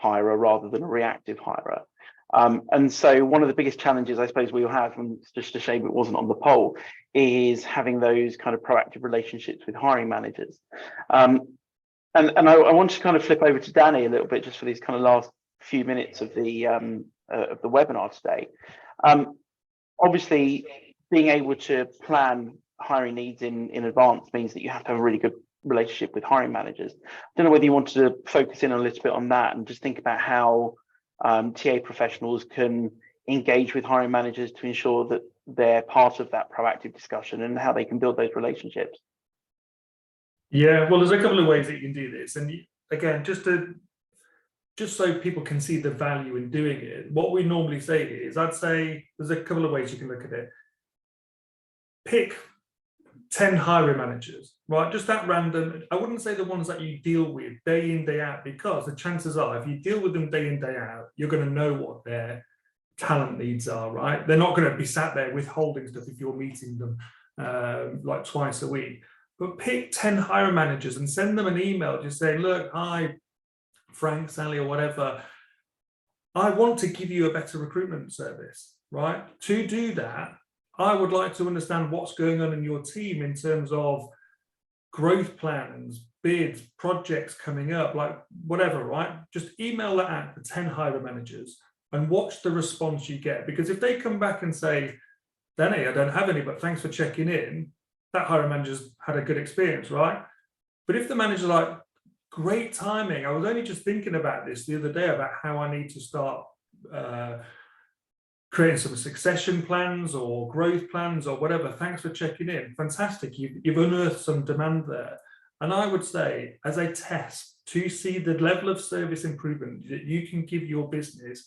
S3: hirer rather than a reactive hirer. And so one of the biggest challenges I suppose we'll have, and it's just a shame it wasn't on the poll, is having those kind of proactive relationships with hiring managers. And I want to kind of flip over to Danny a little bit just for these kind of last few minutes of the webinar today. Obviously, being able to plan hiring needs in advance means that you have to have a really good relationship with hiring managers. I don't know whether you want to focus in a little bit on that and just think about how TA professionals can engage with hiring managers to ensure that they're part of that proactive discussion and how they can build those relationships?
S2: Yeah, well, there's a couple of ways that you can do this. And again, just so people can see the value in doing it, what we normally say is, I'd say there's a couple of ways you can look at it. Pick 10 hiring managers, right? Just that random. I wouldn't say the ones that you deal with day in, day out, because the chances are, if you deal with them day in, day out, you're going to know what their talent needs are, right? They're not going to be sat there withholding stuff if you're meeting them like twice a week. But pick 10 hiring managers and send them an email just saying, look, hi, Frank, Sally, or whatever. I want to give you a better recruitment service, right? To do that, I would like to understand what's going on in your team in terms of growth plans, bids, projects coming up, like whatever, right? Just email that out to 10 hiring managers and watch the response you get. Because if they come back and say, Danny, I don't have any, but thanks for checking in, that hiring manager's had a good experience, right? But if the manager's like, great timing, I was only just thinking about this the other day about how I need to start creating some succession plans or growth plans or whatever, thanks for checking in, fantastic, you've unearthed some demand there. And I would say, as a test to see the level of service improvement that you can give your business,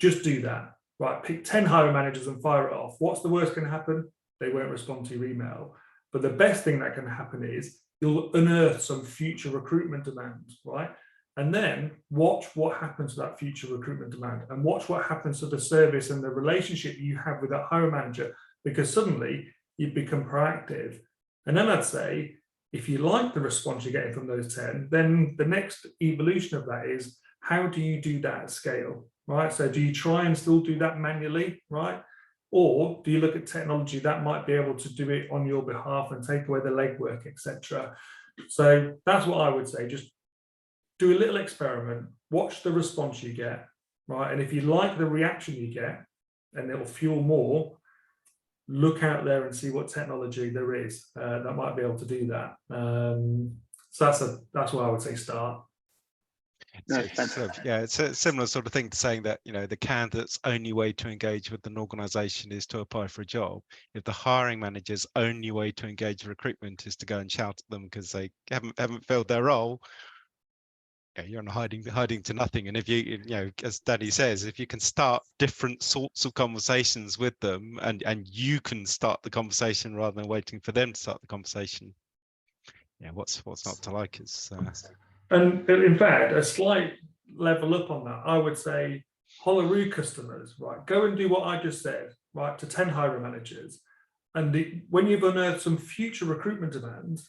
S2: just do that, right? Pick 10 hiring managers and fire it off. What's the worst can happen? They won't respond to your email. But the best thing that can happen is you'll unearth some future recruitment demand, right? And then watch what happens to that future recruitment demand and watch what happens to the service and the relationship you have with that hiring manager, because suddenly you've become proactive. And then I'd say, if you like the response you're getting from those 10, then the next evolution of that is, how do you do that at scale, right? So do you try and still do that manually, right? Or do you look at technology that might be able to do it on your behalf and take away the legwork, etc.? So that's what I would say. Just do a little experiment, watch the response you get, right? And if you like the reaction you get, and it'll fuel more, look out there and see what technology there is that might be able to do that. So that's what I would say start.
S3: No,
S1: It's a similar sort of thing to saying that, you know, the candidate's only way to engage with an organization is to apply for a job. If the hiring manager's only way to engage recruitment is to go and shout at them because they haven't filled their role, yeah, you're on hiding to nothing. And if you know, as Danny says, if you can start different sorts of conversations with them and you can start the conversation rather than waiting for them to start the conversation, yeah, what's not to like is
S2: And in fact, a slight level up on that, I would say Holaroo customers, right, go and do what I just said, right, to 10 hiring managers. And when you've unearthed some future recruitment demands,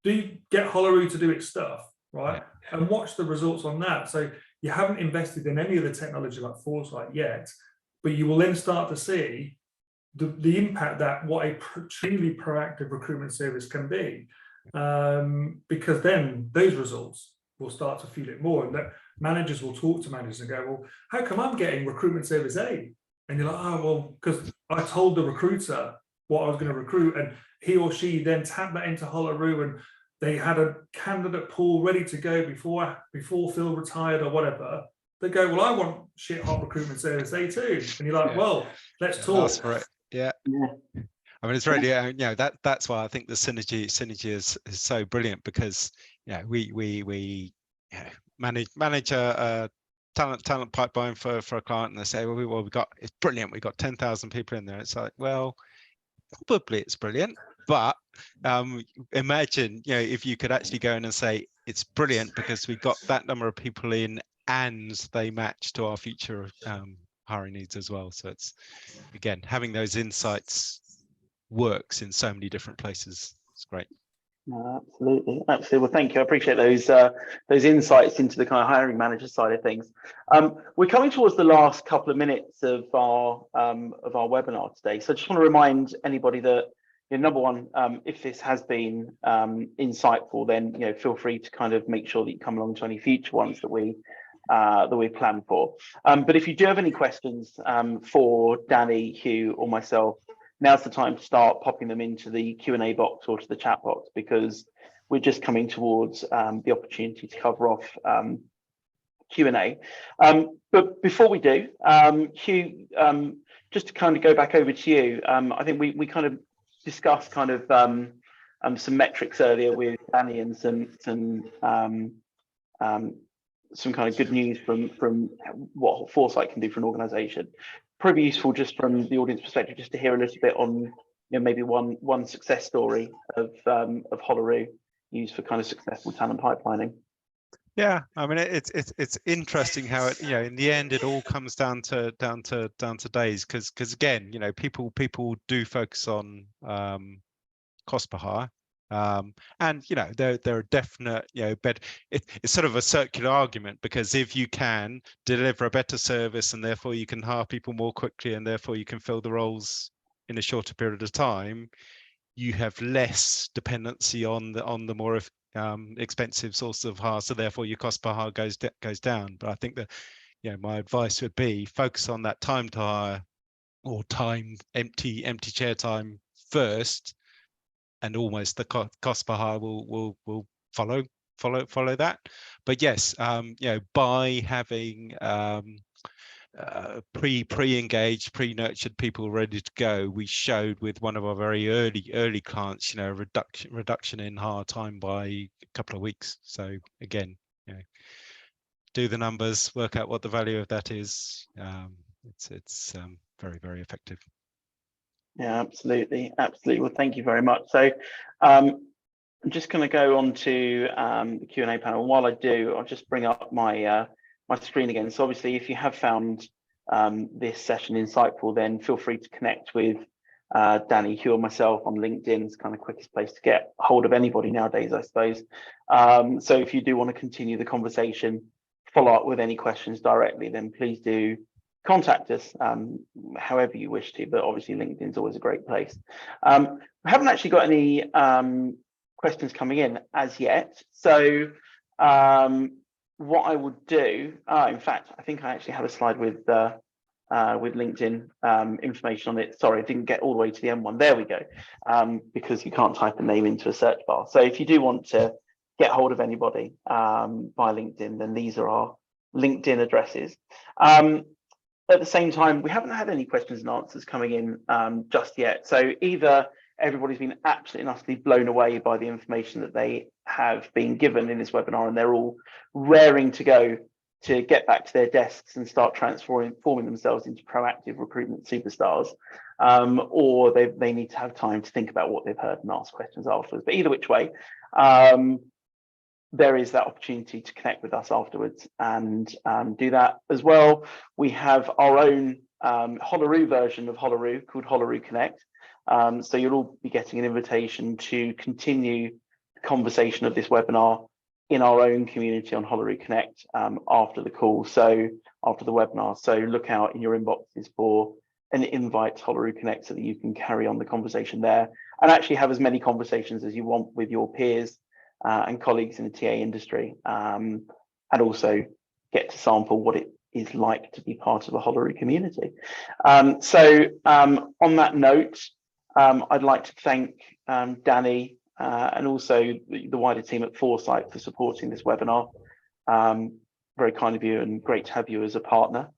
S2: do you get Holaroo to do its stuff, right? Yeah. And watch the results on that. So you haven't invested in any of the technology like Foresight yet, but you will then start to see the impact that what a truly proactive recruitment service can be. Because then those results will start to feel it more, and that managers will talk to managers and go, well, how come I'm getting recruitment service A? And you're like, oh, well, because I told the recruiter what I was going to recruit, and he or she then tapped that into Holaroo, and they had a candidate pool ready to go before Phil retired or whatever. They go, well, I want shit hot recruitment service A too. And you're like, well, let's talk.
S1: That's right. Yeah. I mean, it's really, you know, that's why I think the synergy is so brilliant, because, you know, we you know, manage a talent pipeline for a client, and they say, well, we got, it's brilliant, we got 10,000 people in there. It's like, well, probably it's brilliant, but imagine, you know, if you could actually go in and say it's brilliant because we got that number of people in and they match to our future hiring needs as well. So it's, again, having those insights works in so many different places. It's great.
S3: No, absolutely. Well, thank you. I appreciate those insights into the kind of hiring manager side of things. We're coming towards the last couple of minutes of our webinar today, so I just want to remind anybody that, you know, number one, if this has been insightful, then, you know, feel free to kind of make sure that you come along to any future ones that we plan for. But if you do have any questions for Danny, Hugh, or myself, now's the time to start popping them into the Q&A box or to the chat box, because we're just coming towards the opportunity to cover off Q&A. But before we do, Hugh, just to kind of go back over to you, I think we kind of discussed kind of some metrics earlier with Danny and some kind of good news from what Foresight can do for an organisation. Probably useful just from the audience perspective, just to hear a little bit on, maybe one success story of Holaroo used for kind of successful talent pipelining.
S1: Yeah, I mean it's interesting how it, in the end it all comes down to days, because again, people do focus on cost per hire, and there are definite but it's sort of a circular argument, because if you can deliver a better service and therefore you can hire people more quickly and therefore you can fill the roles in a shorter period of time, you have less dependency on the more expensive source of hire, so therefore your cost per hire goes down. But I think that my advice would be focus on that time to hire, or time empty chair time first, and almost the cost per hire will follow that. But yes, by having pre-engaged, pre-nurtured people ready to go, we showed with one of our very early clients, a reduction in hire time by a couple of weeks. So again, do the numbers, work out what the value of that is. It's very, very effective.
S3: Yeah, absolutely. Well, thank you very much. So I'm just going to go on to the Q&A panel. And while I do, I'll just bring up my my screen again. So obviously, if you have found this session insightful, then feel free to connect with Danny, Hugh, or myself on LinkedIn. It's kind of the quickest place to get hold of anybody nowadays, I suppose. So if you do want to continue the conversation, follow up with any questions directly, then please do contact us however you wish to, but obviously LinkedIn's always a great place. We haven't actually got any questions coming in as yet. So what I would do, in fact, I think I actually have a slide with LinkedIn information on it. Sorry, I didn't get all the way to the end one. There we go, because you can't type a name into a search bar. So if you do want to get hold of anybody via LinkedIn, then these are our LinkedIn addresses. At the same time, we haven't had any questions and answers coming in just yet. So either everybody's been absolutely and utterly blown away by the information that they have been given in this webinar, and they're all raring to go to get back to their desks and start transforming themselves into proactive recruitment superstars, or they need to have time to think about what they've heard and ask questions afterwards. But either which way, there is that opportunity to connect with us afterwards and do that as well. We have our own Holaroo version of Holaroo called Holaroo Connect. So you'll all be getting an invitation to continue the conversation of this webinar in our own community on Holaroo Connect after the call, so after the webinar. So look out in your inboxes for an invite to Holaroo Connect so that you can carry on the conversation there and actually have as many conversations as you want with your peers and colleagues in the TA industry, and also get to sample what it is like to be part of a Holaroo community. So on that note, I'd like to thank Danny and also the wider team at Foresight for supporting this webinar. Very kind of you and great to have you as a partner.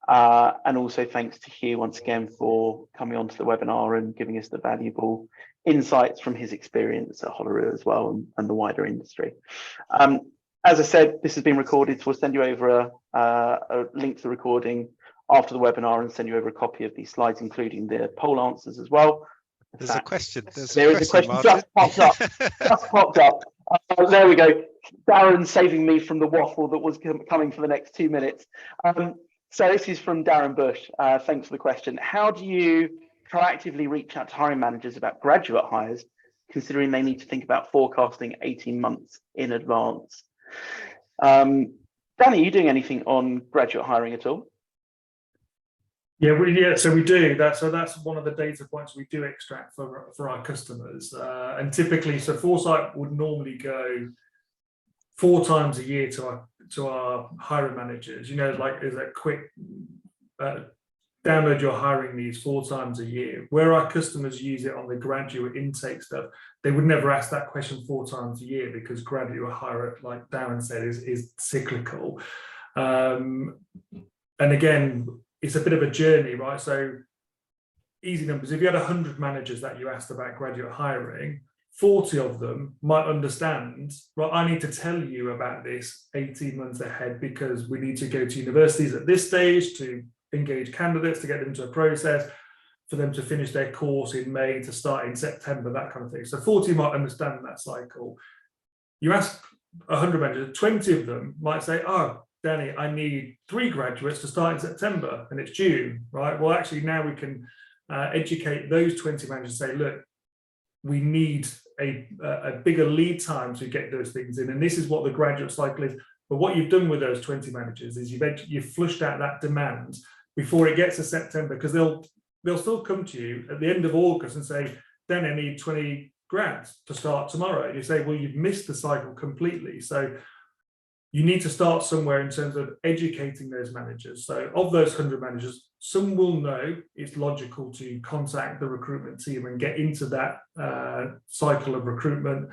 S3: And also thanks to Hugh once again for coming onto the webinar and giving us the valuable insights from his experience at Holaroo as well and the wider industry. As I said, this has been recorded, so we'll send you over a link to the recording after the webinar and send you over a copy of these slides, including the poll answers as well.
S1: There's a question.
S3: There is a question just popped up. Just popped up. There we go. Darren saving me from the waffle that was coming for the next 2 minutes. So this is from Darren Bush. Thanks for the question. How do you proactively reach out to hiring managers about graduate hires, considering they need to think about forecasting 18 months in advance? Danny, are you doing anything on graduate hiring at all?
S2: Yeah, so we do that. So that's one of the data points we do extract for our customers. And typically, so Foresight would normally go 4 times a year to our hiring managers. Like is a quick download your hiring needs 4 times a year. Where our customers use it on the graduate intake stuff, they would never ask that question 4 times a year because graduate hire, like Darren said, is cyclical. And again, it's a bit of a journey, right? So easy numbers. If you had 100 managers that you asked about graduate hiring, 40 of them might understand, right, I need to tell you about this 18 months ahead because we need to go to universities at this stage to engage candidates, to get them to a process, for them to finish their course in May, to start in September, that kind of thing. So 40 might understand that cycle. You ask 100 managers, 20 of them might say, oh, Danny, I need 3 graduates to start in September and it's June, right? Well, actually now we can educate those 20 managers and say, look, we need a bigger lead time to get those things in. And this is what the graduate cycle is. But what you've done with those 20 managers is you've flushed out that demand before it gets to September, because they'll still come to you at the end of August and say, then I need 20 grads to start tomorrow. You say, well, you've missed the cycle completely. So you need to start somewhere in terms of educating those managers. So of those 100 managers, some will know it's logical to contact the recruitment team and get into that cycle of recruitment.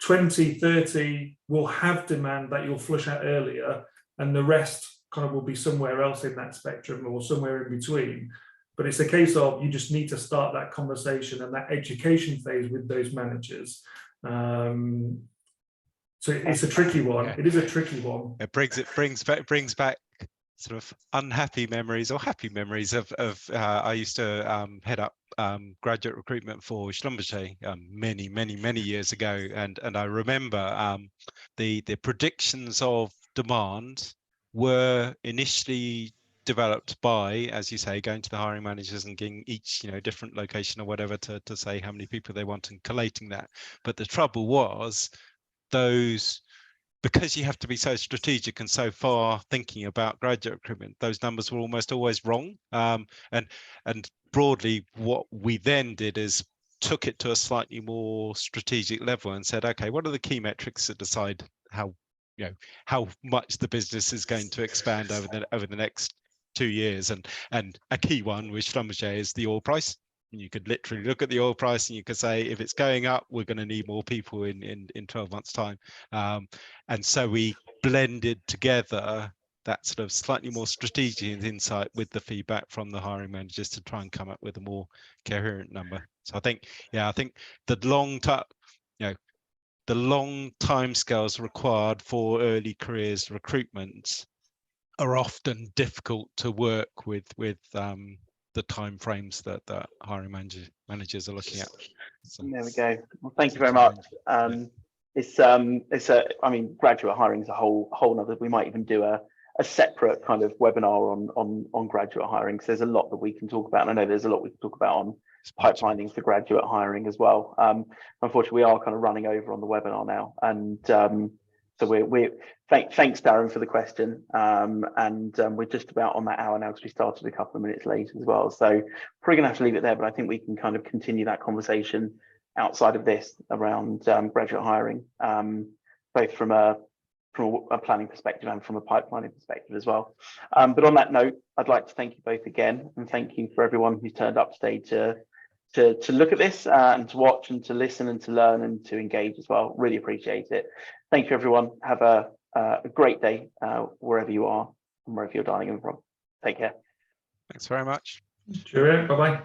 S2: 20, 30 will have demand that you'll flush out earlier, and the rest kind of will be somewhere else in that spectrum or somewhere in between. But it's a case of you just need to start that conversation and that education phase with those managers. So it's a tricky one.
S1: Yeah.
S2: It is a tricky one.
S1: It brings back sort of unhappy memories or happy memories of I used to head up graduate recruitment for Schlumberger many years ago, and I remember the predictions of demand were initially developed by, as you say, going to the hiring managers and getting each different location or whatever to say how many people they want and collating that. But the trouble was, those, because you have to be so strategic and so far thinking about graduate recruitment, those numbers were almost always wrong. And broadly, what we then did is took it to a slightly more strategic level and said, okay, what are the key metrics that decide how much the business is going to expand over the next 2 years? And a key one with Schlumberger is the oil price. You could literally look at the oil price and you could say, if it's going up, we're going to need more people in 12 months time. And so we blended together that sort of slightly more strategic insight with the feedback from the hiring managers to try and come up with a more coherent number. So I think the long timescales required for early careers recruitment are often difficult to work with the time frames that hiring managers are looking at. So,
S3: there we go. Well, thank you very much. I mean, graduate hiring is a whole nother. We might even do a separate kind of webinar on graduate hiring, because there's a lot that we can talk about. And I know there's a lot we can talk about on pipelining for graduate hiring as well. Unfortunately, we are kind of running over on the webinar now, and so thanks Darren for the question, and we're just about on that hour now because we started a couple of minutes late as well. So probably gonna have to leave it there, but I think we can kind of continue that conversation outside of this around graduate hiring, both from a planning perspective and from a pipelining perspective as well. But on that note, I'd like to thank you both again, and thank you for everyone who's turned up today to look at this and to watch and to listen and to learn and to engage as well. Really appreciate it. Thank you, everyone. Have a great day wherever you are and wherever you're dialing in from. Take care.
S1: thanks very much.
S2: Cheerio. Bye-bye.